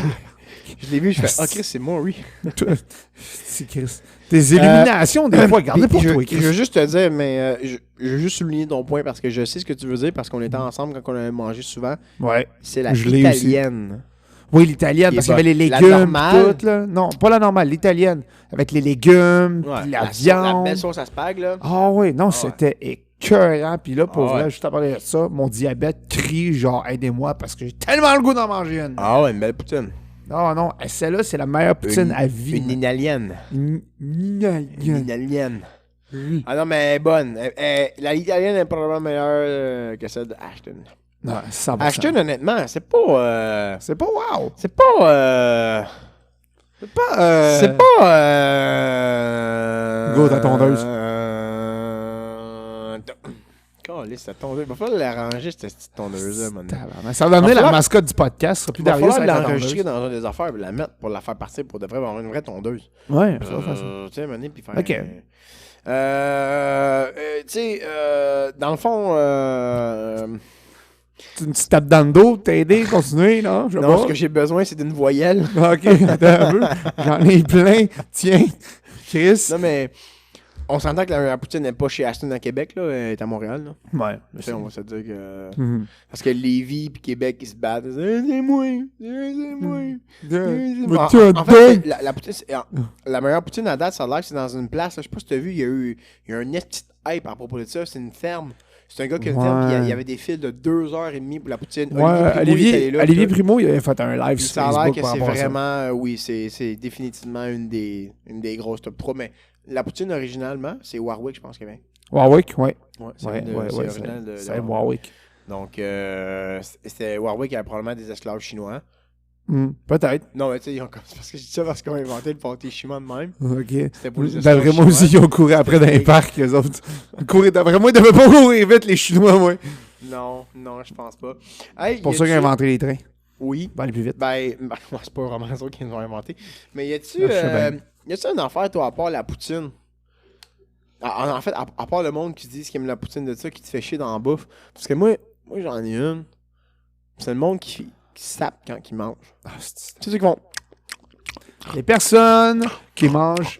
l'ai vu, je fais, Chris, c'est Maury. C'est Chris. Tes illuminations, des fois, gardez pour toi, Chris. Je veux juste te dire, mais je veux juste souligner ton point parce que je sais ce que tu veux dire parce qu'on était ensemble quand on avait mangé souvent. Ouais. C'est la italienne. Oui, l'italienne, parce qu'il y avait les légumes. Tout, là. Non, pas la normale, l'italienne. Avec les légumes, ouais, la viande. La belle sauce à spag, là. Ah oui, non, c'était écœurant. Puis là, pour vrai, juste à parler de ça, mon diabète crie genre, aidez-moi parce que j'ai tellement le goût d'en manger une. Ah ouais, une belle poutine. Non, celle-là, c'est la meilleure poutine à vie. Une italienne. Une italienne. Ah non, mais elle est bonne. La italienne est probablement meilleure que celle d'Ashton. Non, 100%. Ashton, honnêtement, c'est pas... C'est pas wow. C'est pas... C'est pas... Go, ta tondeuse. Calisse, ta tondeuse. Il va falloir l'arranger, cette petite tondeuse-là, maintenant. Ça va amener la mascotte du podcast. Ça sera plus il va Darius falloir avec l'enregistrer dans un des affaires et la mettre pour la faire partir pour de vrai avoir une vraie tondeuse. Ouais, ça va faire ça. Tu sais, mener puis faire... OK. Tu sais, dans le fond... Tu me tapes dans le dos, t'aider, continuer, non? Non, ce que j'ai besoin, c'est d'une voyelle. OK, attends un peu. J'en ai plein. Tiens, Chris. Non, mais on s'entend que la poutine n'est pas chez Ashton à Québec, là. Elle est à Montréal, là. Ouais. Tu sais, on va se dire que... Parce que Lévis et Québec, ils se battent. C'est moi. En fait, la poutine, la meilleure poutine à date, ça a l'air que c'est dans une place. Là, je sais pas si tu as vu, il y a un net petit hype à propos de ça. C'est une ferme. C'est un gars qui a le terme, puis il y avait des fils de 2h30 pour la poutine. Olivier Primo, il avait fait un live sur Facebook. Ça a l'air que c'est vraiment, oui, c'est définitivement une des grosses top 3. Mais la poutine, originalement, c'est Warwick, je pense qu'il y avait. Warwick, oui. C'est original de c'est Warwick. Donc, c'était Warwick qui avait probablement des esclaves chinois. Peut-être. Non, mais tu sais, c'est parce que je dis ça parce qu'on a inventé le pâté chinois de même. OK. C'était pour les esclaves d'après moi aussi, ils ont couru après dans les parcs, eux autres. D'après moi, ils devaient pas courir vite, les Chinois, moi. Non, je pense pas. Hey, pour ça qu'ils ont inventé les trains. Oui. Pour aller plus vite. C'est pas vraiment ça qu'ils ont inventé. Mais y a-tu une affaire, toi, à part la poutine? En fait, à part le monde qui dit qu'ils aime la poutine de ça, qui te fait chier dans la bouffe. Parce que moi j'en ai une. C'est le monde qui sape quand ils mangent. Tu sais ceux qui vont... Les personnes qui mangent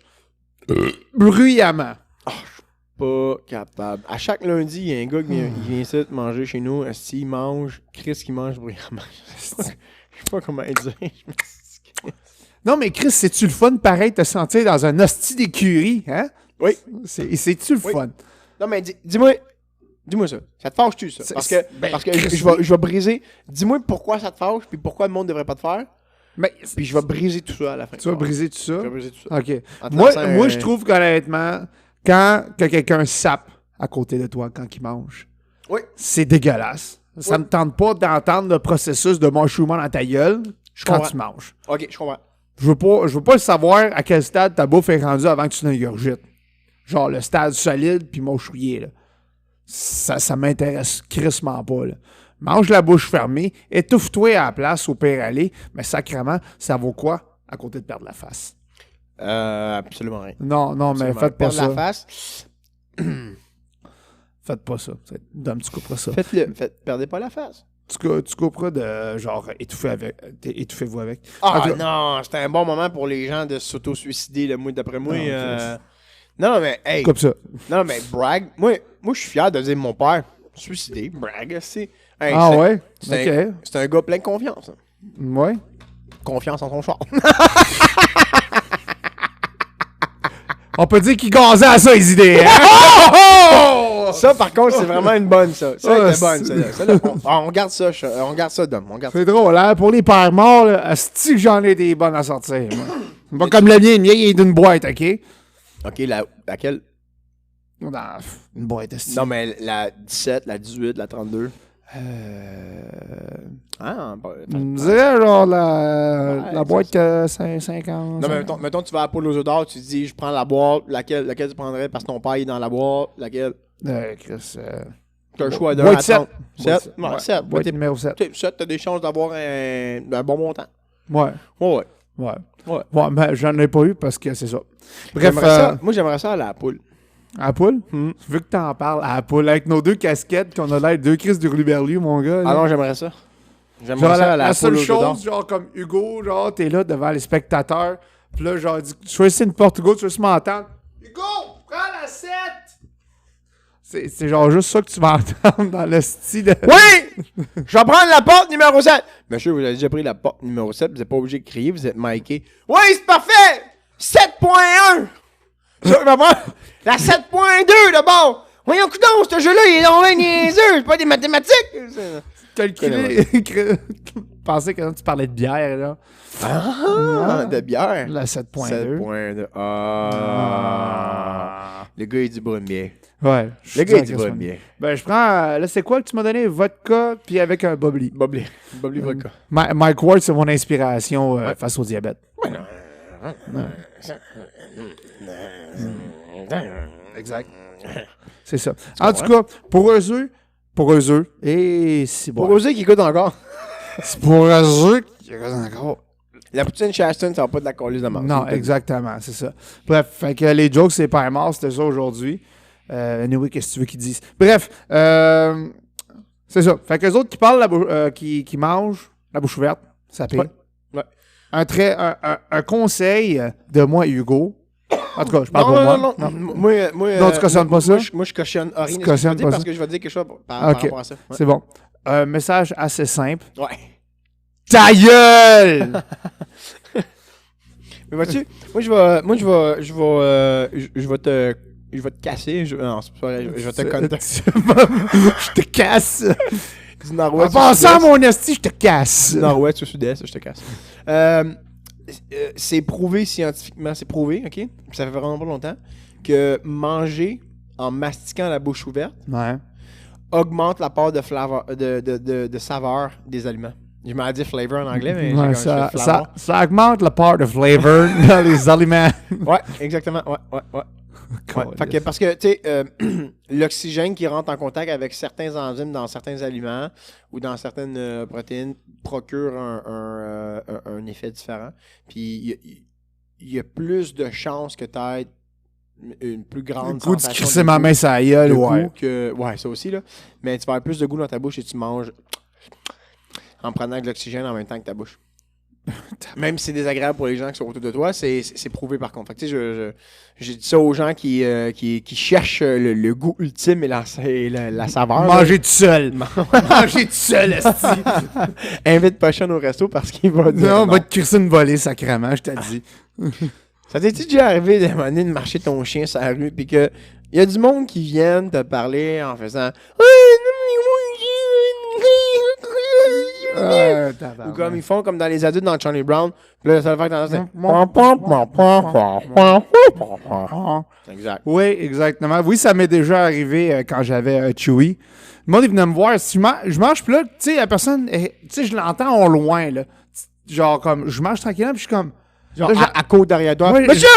bruyamment. Je suis pas capable. À chaque lundi, il y a un gars qui vient ici manger chez nous. S'il mange, Chris qui mange bruyamment. Je sais pas comment dire. Non, mais Chris, c'est-tu le fun pareil de te sentir dans un hostie d'écurie, hein? Oui. C'est-tu le fun? Non, mais dis-moi ça. Ça te fâche-tu, ça? Parce que je vais briser. Dis-moi pourquoi ça te fâche, puis pourquoi le monde devrait pas te faire. Puis je vais briser tout ça à la fin. Tu vas briser tout ça? Je vais briser tout ça. OK. Moi, je trouve qu'honnêtement, quand quelqu'un sape à côté de toi quand il mange, c'est dégueulasse. Ça me tente pas d'entendre le processus de mâchouillement dans ta gueule quand tu manges. OK, je comprends. Je veux pas le savoir à quel stade ta bouffe est rendue avant que tu l'ingurgites. Genre le stade solide puis mâchouillé, là. Ça m'intéresse crissement pas, là. Mange la bouche fermée, étouffe-toi à la place au pire aller, mais sacrément, ça vaut quoi à côté de perdre la face? Absolument rien. Non, mais faites pas ça. Perdre la face. Faites pas ça. Dom, tu couperas ça. Faites-le. Perdez pas la face. Tu couperas de genre étouffez-vous avec. Non, c'était un bon moment pour les gens de s'auto-suicider, le d'après moi. Non, mais hey. Coupe ça. Non, mais brag. Moi, je suis fier de dire mon père suicidé. Brag, c'est. Hey, ouais? C'est un gars plein de confiance. Ouais. Confiance en son char. On peut dire qu'il gazait à ça, les idées. Hein? Ça, par contre, c'est vraiment une bonne, ça. Ça, c'est bonne, ça. On garde ça, Dom. C'est drôle, hein? Pour les pères morts, asti que j'en ai des bonnes à sortir. Pas comme la mienne, il est d'une boîte, OK? OK, laquelle? Dans une boîte, asti. Non, mais la 17, la 18, la 32. Je dirais genre la boîte 50. Non, mais mettons, tu vas à Paul aux Odeurs, tu te dis, je prends la boîte, laquelle tu prendrais parce que ton père est dans la boîte, laquelle? Chris. T'as le choix d'un boîte à 7. 7. Ouais, 7. Boîte numéro 7. 7, t'as des chances d'avoir un bon montant. Ouais. Mais j'en ai pas eu parce que c'est ça. Bref. Moi, j'aimerais ça aller à la poule. À la poule? Vu que t'en parles, à la poule, avec nos deux casquettes, qu'on a l'air deux Chris du Ruberlu, mon gars. Ah non, j'aimerais ça. J'aimerais ça à la seule chose, genre comme Hugo, genre, t'es là devant les spectateurs, pis là, genre, choisis une porte, Hugo, tu veux m'entendre? Hugo, prends la 7! C'est genre juste ça que tu vas entendre dans le style de... Oui! Je vais prendre la porte numéro 7! Monsieur, vous avez déjà pris la porte numéro 7, vous n'êtes pas obligé de crier, vous êtes miké. Oui, c'est parfait! 7.1! Je vais prendre la 7.2 d'abord! Voyons, coudonc, ce jeu-là, il est dans un niaiseux, c'est pas des mathématiques! Calculer, pensais que tu parlais de bière, là. De bière? La 7.2. 7.2. Le gars, il dit bonne bière. Ouais. Le gars, il dit bonne bière. Ben, je prends... Là, c'est quoi que tu m'as donné? Vodka, puis avec un bubbly. Bubbly vodka. Mike Ward, c'est mon inspiration face au diabète. Exact. C'est ça. En tout cas, pour eux, et c'est bon. Pour eux qui écoutent encore. C'est pour eux qui écoutent encore. La poutine chez Aston, ça va pas de la colisse de mort. Non, exactement, c'est ça. Bref, fait que les jokes, c'est pas mort, c'était ça aujourd'hui. Anyway, qu'est-ce que tu veux qu'ils disent? Bref, c'est ça. Fait que les autres qui parlent, qui mangent la bouche ouverte, ça paye. Ouais. Un conseil de moi, Hugo. En tout cas, je parle pour moi. Non. Moi, non, tu cautionnes pas ça? Moi, je cautionne rien. Tu cautionnes pas parce ça? que je vais dire quelque chose par rapport à ça. Ouais. C'est bon. Un message assez simple. Ouais. Ta gueule! Mais vois-tu, moi, je vais je vais te casser. Non, c'est pas vrai, je vais te contrer. Je te casse. Du nord-ouest. En passant, mon esti, je te casse. Du nord-ouest au sud-est, je te casse. C'est prouvé scientifiquement, c'est prouvé, OK? Puis ça fait vraiment pas longtemps que manger en mastiquant la bouche ouverte augmente la part de saveur des aliments. Je m'en dit flavor en anglais, mais ça augmente la part de flavor dans les aliments. Ouais, exactement. Ouais. Fait que, parce que, tu sais, l'oxygène qui rentre en contact avec certains enzymes dans certains aliments ou dans certaines protéines procure un effet différent. Puis, il y a plus de chances que tu aies une plus grande sensation. Le goût de crisser ma main sur la gueule, ouais, ça aussi, là. Mais tu vas avoir plus de goût dans ta bouche et tu manges en prenant de l'oxygène en même temps que ta bouche. Même si c'est désagréable pour les gens qui sont autour de toi, c'est prouvé par contre. Fait que, tu sais, j'ai dit ça aux gens qui cherchent le goût ultime et la saveur. Manger tout seul. Manger tout seul, esti. Invite Pochon au resto parce qu'il va dire non, on va te crisser une volée, sacrément, je te dis. Ça t'est-tu déjà arrivé de marcher ton chien sur la rue puis que il y a du monde qui viennent te parler en faisant ou comme ils font comme dans les adultes dans Charlie Brown. Là, ça le fait que c'est exact. Oui, exactement. Oui, ça m'est déjà arrivé quand j'avais Chewy. Le monde, il venait me voir. Si je mange, puis là, tu sais, la personne, tu sais, je l'entends au loin, là. Genre, comme, je mange tranquillement, puis je suis comme. Genre, là, à côté derrière toi. Ouais, monsieur!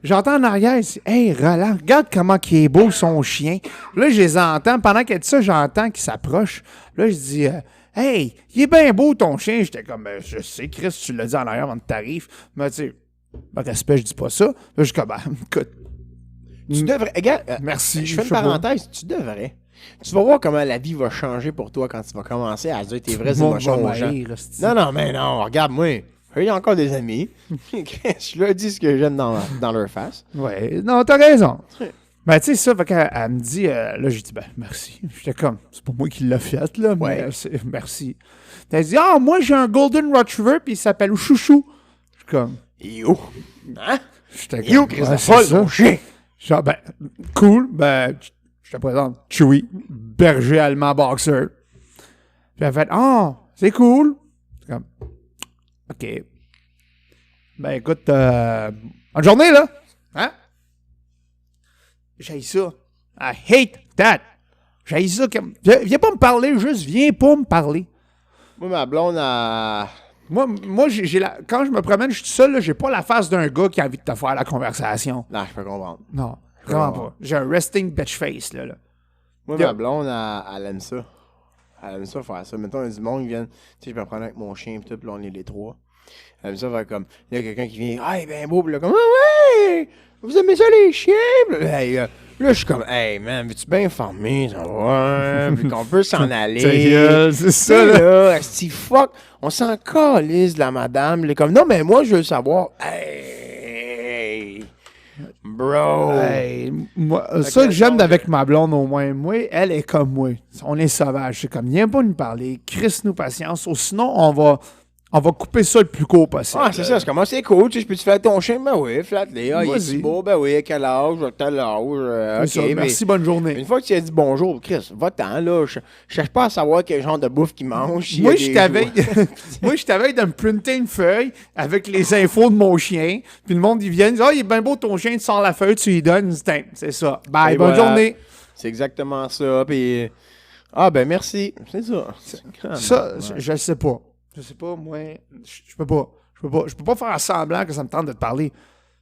J'entends en arrière, hey, Roland, regarde comment il est beau son chien. Là, je les entends. Pendant qu'elle dit ça, j'entends qu'il s'approche. Là, je dis, hey, il est bien beau ton chien. J'étais comme, je sais, Chris, tu l'as dit en arrière avant que t'arrives. Mais tu sais, par respect, je dis pas ça. Là, je suis comme, écoute. Tu devrais, regarde, merci. Je fais une parenthèse, tu devrais. Tu vas voir comment la vie va changer pour toi quand tu vas commencer à dire tes vraies émotions aux gens. Non, mais non, regarde-moi. Il y a encore des amis. Je leur dis ce que j'aime dans leur face. Ouais, non, t'as raison. Ben, tu sais, ça, fait qu'elle me dit, là, j'ai dit, ben, merci. J'étais comme, c'est pas moi qui l'ai fait, là, mais merci. Elle dit, moi, j'ai un Golden Retriever, puis il s'appelle Chouchou. Je suis comme, yo. Hein? J'étais comme, c'est mon chien. Genre, ben, cool, ben, je te présente Chewy, berger allemand boxer. Puis elle fait, c'est cool. C'est comme, OK. Ben, écoute, bonne journée, là. Hein? J'haïs ça. I hate that. J'haïs ça. Viens pas me parler, juste viens pas me parler. Moi, ma blonde a... Moi, quand je me promène, je suis tout seul, là, j'ai pas la face d'un gars qui a envie de te faire la conversation. Non, je peux comprendre. Non, vraiment pas. J'ai un resting bitch face, là. Moi, ma blonde, elle aime ça. Elle aime ça faire ça. Mettons, il y a du monde qui vient, tu sais, je peux prendre avec mon chien, puis tout, puis là, on est les trois. Elle aime ça faire comme, il y a quelqu'un qui vient, il est bien beau, puis là, comme, ouais, vous aimez ça les chiens? Puis là, je suis comme, hey, man, veux-tu bien farmer? Ça va, puis qu'on peut s'en aller. C'est ça, là. Asti, fuck, on s'en calisse de la madame. Elle est comme, non, mais moi, je veux savoir. Hey, bro. Hey, moi, ça que j'aime avec ma blonde, au moins, moi, elle est comme moi. On est sauvage. C'est comme, viens pas nous parler, crisse-nous patience, ou sinon, on va couper ça le plus court possible. Ah, c'est ça. C'est comme, c'est cool. Tu sais, je peux-tu flatter ton chien? Ben oui, flatte-les. Il est si beau. Ben oui, à quel âge? À tel âge. OK, merci, bonne journée. Une fois que tu as dit bonjour, Chris, va-t'en, là. Je cherche pas à savoir quel genre de bouffe qu'il mange. Moi, je t'avais de me printer une feuille avec les infos de mon chien. Puis le monde, il vient, il dit, il est bien beau ton chien, tu sors la feuille, tu lui donnes. C'est ça. Bye, bonne journée. C'est exactement ça. Puis, ben merci. C'est ça. Ça, je sais pas. Je sais pas, moi, je peux pas. Je peux pas faire semblant que ça me tente de te parler.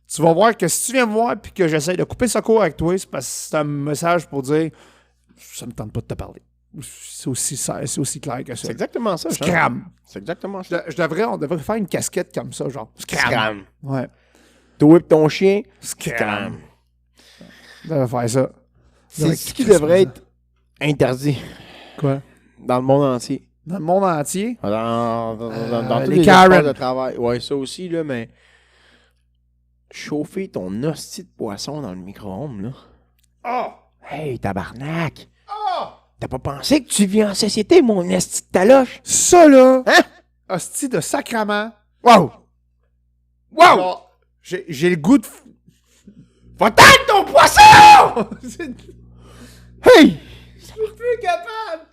Tu vas voir que si tu viens me voir et que j'essaie de couper ce cours avec toi, c'est parce que c'est un message pour dire ça me tente pas de te parler. C'est aussi clair que ça. C'est exactement ça. Scram. C'est exactement ça. On devrait faire une casquette comme ça, genre. Scram. Ouais. Toi et ton chien, scram. On devrait faire ça. C'est ce qui devrait être interdit. Quoi? Dans le monde entier. Dans le monde entier? Dans tous les espaces de travail. Ouais, ça aussi, là, mais... Chauffer ton hostie de poisson dans le micro-ondes, là. Oh! Hey, tabarnak! Oh! T'as pas pensé que tu vis en société, mon hostie de taloche? Ça, là! Hein? Hostie de sacrement. Wow! Wow! J'ai le goût de Va-t'en ton poisson! Hey! Je suis plus capable!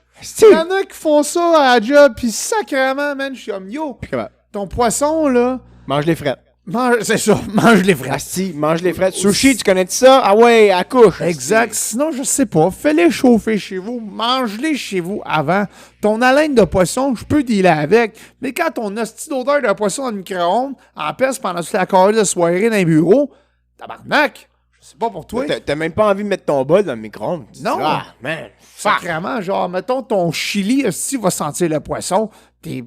Il y en a qui font ça à la job, pis sacrément, man, je suis comme, yo, ton poisson, là... Mange les frettes. C'est ça, mange les frettes. Asti, mange les frettes. Sushi, tu connais ça? Ah ouais, à couche. Exact. Sinon, je sais pas, fais-les chauffer chez vous, mange-les chez vous avant. Ton haleine de poisson, je peux dealer avec, mais quand ton hostie d'odeur de poisson dans le micro-ondes empêche pendant toute la carrière de soirée dans les bureaux, tabarnak! Je sais pas pour toi. T'as même pas envie de mettre ton bol dans le micro-ondes. Non. Ah, man. Sacrément, genre, mettons, ton chili, si va sentir le poisson, tes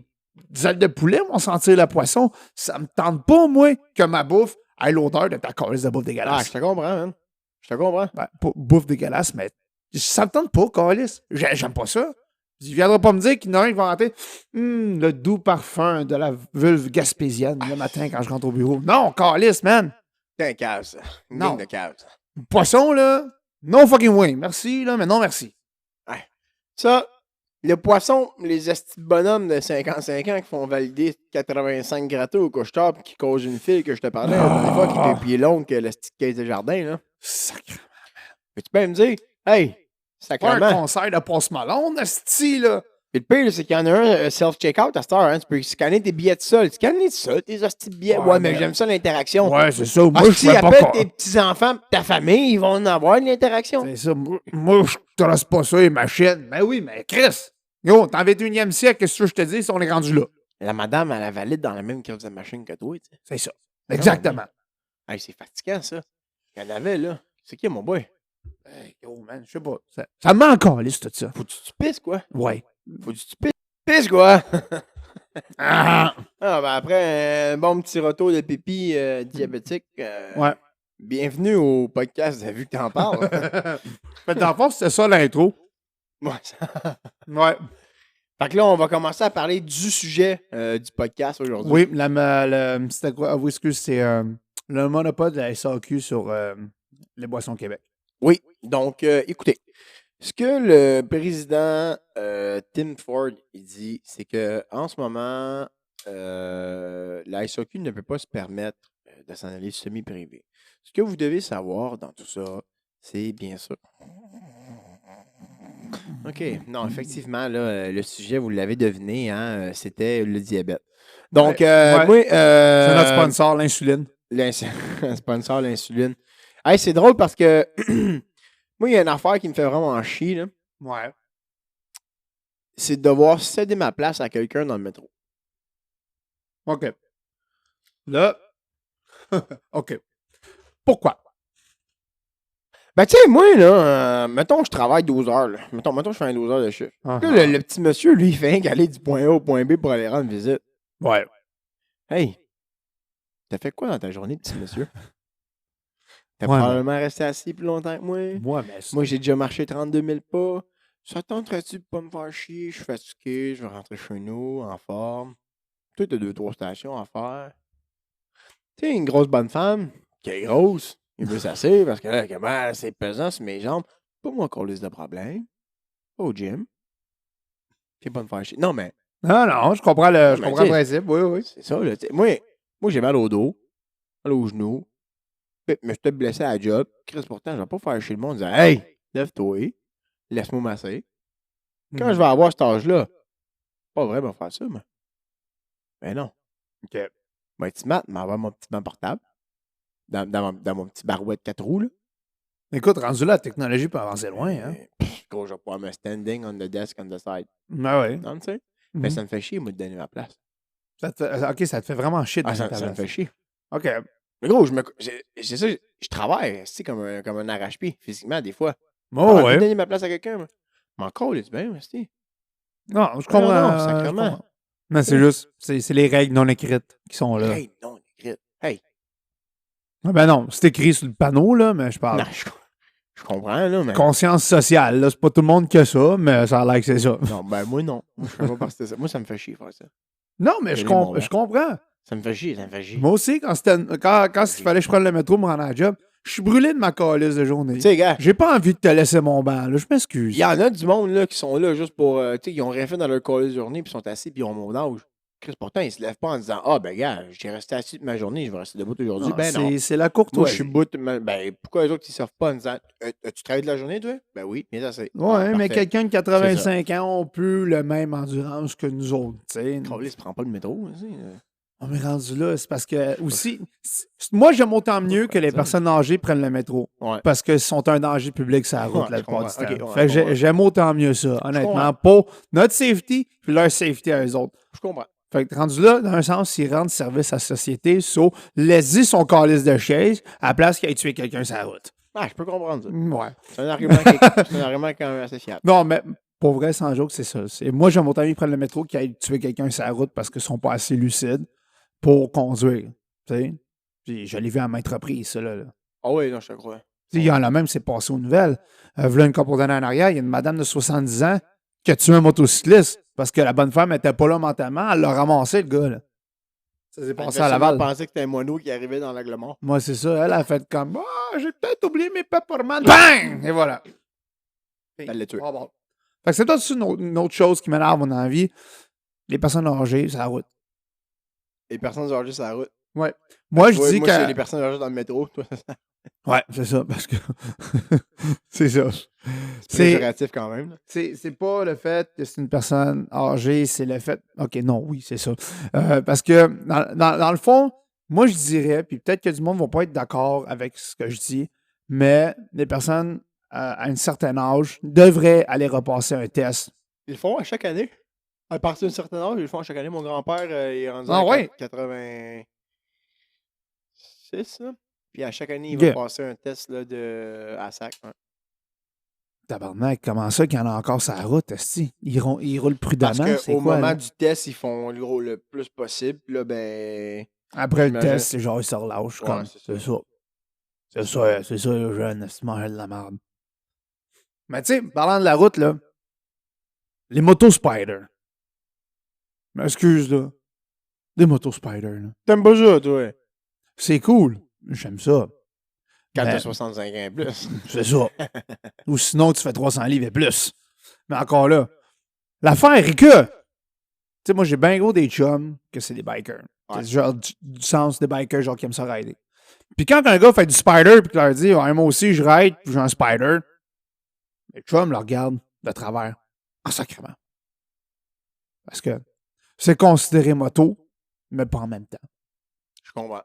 ailes de poulet vont sentir le poisson. Ça me tente pas, moi, que ma bouffe ait l'odeur de ta calice de bouffe dégueulasse. Ah, je te comprends, man. Je te comprends. Ben, pas bouffe dégueulasse, mais ça me tente pas, calice. J'aime pas ça. Il viendra pas me dire qu'il y en a un qui va rentrer le doux parfum de la vulve gaspésienne le matin quand je rentre au bureau. Non, calice, man. T'es un cave, ça. Une Non. ligne de cave, ça. Poisson, là, no fucking way. Merci, là, mais non merci. Ouais. Ça, le poisson, les estis bonhommes de 55 ans qui font valider 85 grattés au couche-tard pis qui causent une file que je te parlais, des fois, qui est 2 pieds long que le style caisse de jardin, là. Sacrément. Mais tu peux me dire, hey, Pas sacrément. un concert de Post Malone, esti, là. Puis le pire, c'est qu'il y en a un self-checkout à cette heure. Hein? Tu peux scanner tes billets de sol. Scanner ça, tes hosties de billets. Ouais, mais j'aime ça, l'interaction. Ouais, c'est ça. Moi, je si fais pas appelle tes petits-enfants, ta famille, ils vont en avoir de l'interaction. C'est ça. Moi, je trace pas ça, les machines. Ben oui, mais Chris, yo, dans le 21e siècle, qu'est-ce que je te dis, si on est rendu là? La madame, elle valide dans la même crise de machine que toi, tu sais. C'est ça. Exactement. Hey, c'est fatigant, ça. Il y en avait, là. C'est qui, mon boy? Hey, yo, man, je sais pas. Ça me met encore liste, tout ça. Faut-tu que tu pisses, quoi? Ouais. Faut-tu que tu pisses, quoi? Ah! Ah, ben après, un bon petit retour de pipi diabétique. Ouais. Bienvenue au podcast, vu que t'en parles. Mais dans le fond, c'était ça l'intro. Ouais. Ouais. Fait que là, on va commencer à parler du sujet du podcast aujourd'hui. Oui, c'était quoi? Ah oui, excuse, c'est le monopole de la SAQ sur les boissons Québec. Oui, donc écoutez, ce que le président Tim Ford il dit, c'est que en ce moment, la SAQ ne peut pas se permettre de s'en aller semi-privé. Ce que vous devez savoir dans tout ça, c'est bien sûr. OK. Non, effectivement, là, le sujet, vous l'avez deviné, hein, c'était le diabète. Donc, moi. C'est notre sponsor, l'insuline. Sponsor, l'insuline. Hey, c'est drôle parce que moi, il y a une affaire qui me fait vraiment chier, là. Ouais. C'est de devoir céder ma place à quelqu'un dans le métro. OK. Là. OK. Pourquoi? Ben, tu sais, moi, là, mettons que je travaille 12 heures, là. Mettons que je fais un 12 heures de chiffre. Là, le petit monsieur, lui, il fait qu'aller du point A au point B pour aller rendre visite. Ouais. Hey, t'as fait quoi dans ta journée, petit monsieur? T'as probablement resté assis plus longtemps que moi. Moi, j'ai déjà marché 32 000 pas. Ça tenterait-tu de pas me faire chier? Je suis fatigué, je vais rentrer chez nous, en forme. Toi, t'as 2-3 stations à faire. Tu sais, une grosse bonne femme, qui est grosse, il veut s'asseoir parce que là, comment c'est pesant sur mes jambes. Pas moi qu'on liste de problème. Pas au gym. Puis pas me faire chier. Non, mais. Non, je comprends le principe. Oui. C'est ça, là. Moi, j'ai mal au dos, mal aux genoux. Mais je t'ai blessé à la job. Chris, pourtant, je vais pas faire chier le monde en disant hey, lève-toi, laisse-moi masser. Quand je vais avoir cet âge-là, pas vrai, je vais faire ça, moi. Mais non. OK. Ben, petit mat, m'avoir mon petit banc portable. Dans mon petit barouette 4 roues, là. Écoute, rendu là, la technologie peut avancer loin, hein. Gros, je vais pouvoir me standing on the desk on the side. Ah ouais. Non, tu sais. Mais ça me fait chier, moi, de donner ma place. OK, ça te fait vraiment chier de ça me fait chier. OK. Mais gros, c'est ça, je travaille, tu sais, comme un arrache-pied, physiquement, des fois. Oh, ouais. Je donner ma place à quelqu'un, moi. Mais encore, c'est bien, tu Non, je comprends. Non, sacrément. Mais c'est juste, c'est les règles non écrites qui sont là. Hey, non écrites. Hey. Ben non, c'est écrit sur le panneau, là, mais je parle. Non, je comprends, là, mais. Conscience sociale, là, c'est pas tout le monde qui a ça, mais ça a l'air que c'est ça. Non, ben moi, non. Moi, je fais pas partie de ça. Moi, ça me fait chier faire ça. Non, mais je comprends. Ça me fait chier. Moi aussi, quand il fallait que je prenne le métro pour me rendre à la job, je suis brûlé de ma calice de journée. Tu sais, gars. J'ai pas envie de te laisser mon banc, là. Je m'excuse. Il y en a du monde, là, qui sont là juste pour. Tu sais, ils ont rien fait dans leur calice de journée, puis ils sont assis, puis ils ont mon âge. Chris, pourtant, il se lève pas en disant ah, ben, gars, j'ai resté assis toute ma journée, je vais rester debout aujourd'hui. Ben, non. C'est la courtoisie. Moi, je suis bout. Ben, pourquoi les autres, ils ne servent pas en disant tu travailles de la journée, toi? Ben oui, bien assez. Ouais, mais quelqu'un de 85 ans n'a plus le même endurance que nous autres, tu sais. Il se prend pas le métro, tu sais. On est rendu là, c'est parce que aussi, moi j'aime autant mieux que les personnes âgées prennent le métro. Ouais. Parce qu'ils sont un danger public sur la route la plupart du temps. Fait que j'aime autant mieux ça, honnêtement, pour notre safety puis leur safety à eux autres. Je comprends. Fait que rendu là, dans un sens, ils rendent service à la société, laisse-y son calice de chaise à la place qu'il ait tué quelqu'un sur la route. Ah, je peux comprendre ça. Ouais. C'est un argument quand même assez fiable. Non, mais pour vrai, sans joke, c'est ça. Moi, j'aime autant mieux prendre le métro qu'il aille tuer quelqu'un sur la route parce qu'ils sont pas assez lucides pour conduire. Tu sais? Puis je l'ai vu à maintes reprises, ça, là. Ah oui, non, je te crois. Il y en a même, c'est passé aux nouvelles. Voilà une couple d'années en arrière, il y a une madame de 70 ans qui a tué un motocycliste parce que la bonne femme n'était pas là mentalement. Elle l'a ramassé, le gars, là. Ça s'est passé à Laval. Je pensais que c'était un moineau qui arrivait dans l'Aglemont. Moi, c'est ça. Elle a fait comme j'ai peut-être oublié mes peppermint. Bang! Et voilà. Elle l'a tué. Oh, bon. Fait que c'est peut-être une autre chose qui m'énerve mon envie. Les personnes âgées, c'est la route. Les personnes âgées sur la route. Ouais. Moi, je dis que. C'est les personnes âgées dans le métro. Toi. Ouais, c'est ça, parce que. c'est ça. C'est péjoratif quand même. C'est pas le fait que c'est une personne âgée, c'est le fait. Ok, non, oui, c'est ça. Parce que, dans le fond, moi, je dirais, puis peut-être que du monde ne va pas être d'accord avec ce que je dis, mais les personnes à un certain âge devraient aller repasser un test. Ils le font à chaque année. À partir d'un certain âge, ils le font à chaque année. Mon grand-père est rendu à 86, là. Puis à chaque année, il va passer un test là, à sac. Ouais. Tabarnak, comment ça qu'il y en a encore sur la route, esti? Ils roulent prudemment, parce qu'au moment du test, ils font le plus possible. Puis là, ben... Après le test, c'est genre, ils se relâchent. Ouais, c'est ça. C'est ça, le jeune, c'est manger de la merde. Mais tu sais, parlant de la route, là, les motos Spider. M'excuse, là. Des motos Spider, là. T'aimes pas ça, toi? C'est cool. J'aime ça. Quand t'as 65 ans et plus. C'est ça. Ou sinon, tu fais 300 livres et plus. Mais encore là, l'affaire est que, tu sais, moi, j'ai bien gros des chums que c'est des bikers. Ouais. C'est genre du sens des bikers, genre qui aiment ça rider. Puis quand un gars fait du spider puis qu'il leur dit ouais, moi aussi, je ride puis j'ai un spider, les chums le regardent de travers en sacrement. Parce que c'est considéré moto, mais pas en même temps. Je comprends.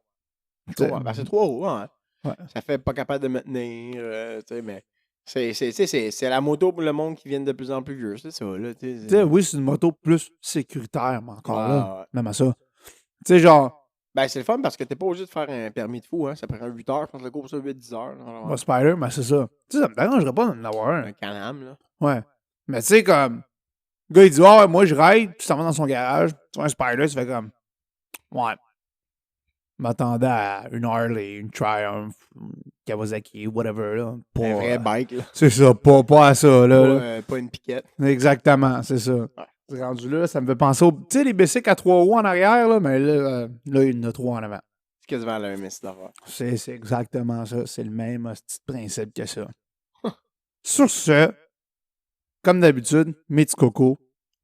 Ben, c'est trop haut, hein? Ouais. Ça fait pas capable de me tenir, tu sais, mais c'est la moto pour le monde qui vient de plus en plus vieux, c'est ça, là. Oui, c'est une moto plus sécuritaire, mais encore là, même à ça. Tu sais, genre... Ben, c'est le fun parce que t'es pas obligé de faire un permis de fou, hein. Ça prend 8 heures, je pense le cours, ça 8-10 heures. Moi, Spider, mais c'est ça. Tu sais, ça me dérangerait pas d'en avoir un. Un Can-Am, là. Ouais. Mais tu sais, comme... Le gars, il dit, ouais, moi, je ride, puis ça va dans son garage. Tu vois un Spider, tu fais comme... Ouais. Je m'attendais à une Harley, une Triumph, une Kawasaki, whatever, là. Pas, un vrai bike, là. C'est ça, pas à ça, là. Pas une piquette. Exactement, c'est ça. Ouais. Rendu là, ça me fait penser au... Tu sais, les bicycles à 3 roues en arrière, là, mais là, il y en a 3 en avant. C'est quasiment le même style d'affaire. C'est exactement ça. C'est le même petit principe que ça. Sur ce, comme d'habitude, mes petits cocos,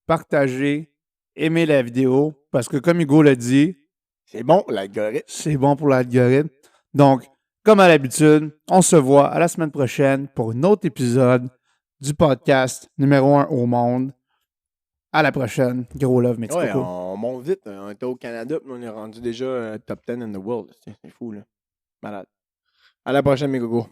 partagez, aimez la vidéo, parce que comme Hugo l'a dit, c'est bon pour l'algorithme. C'est bon pour l'algorithme. Donc, comme à l'habitude, on se voit à la semaine prochaine pour un autre épisode du podcast numéro 1 au monde. À la prochaine. Gros love, mes petits cocos. On monte vite. On était au Canada, puis on est rendu déjà top 10 in the world. C'est fou, là. Malade. À la prochaine, mes cocos.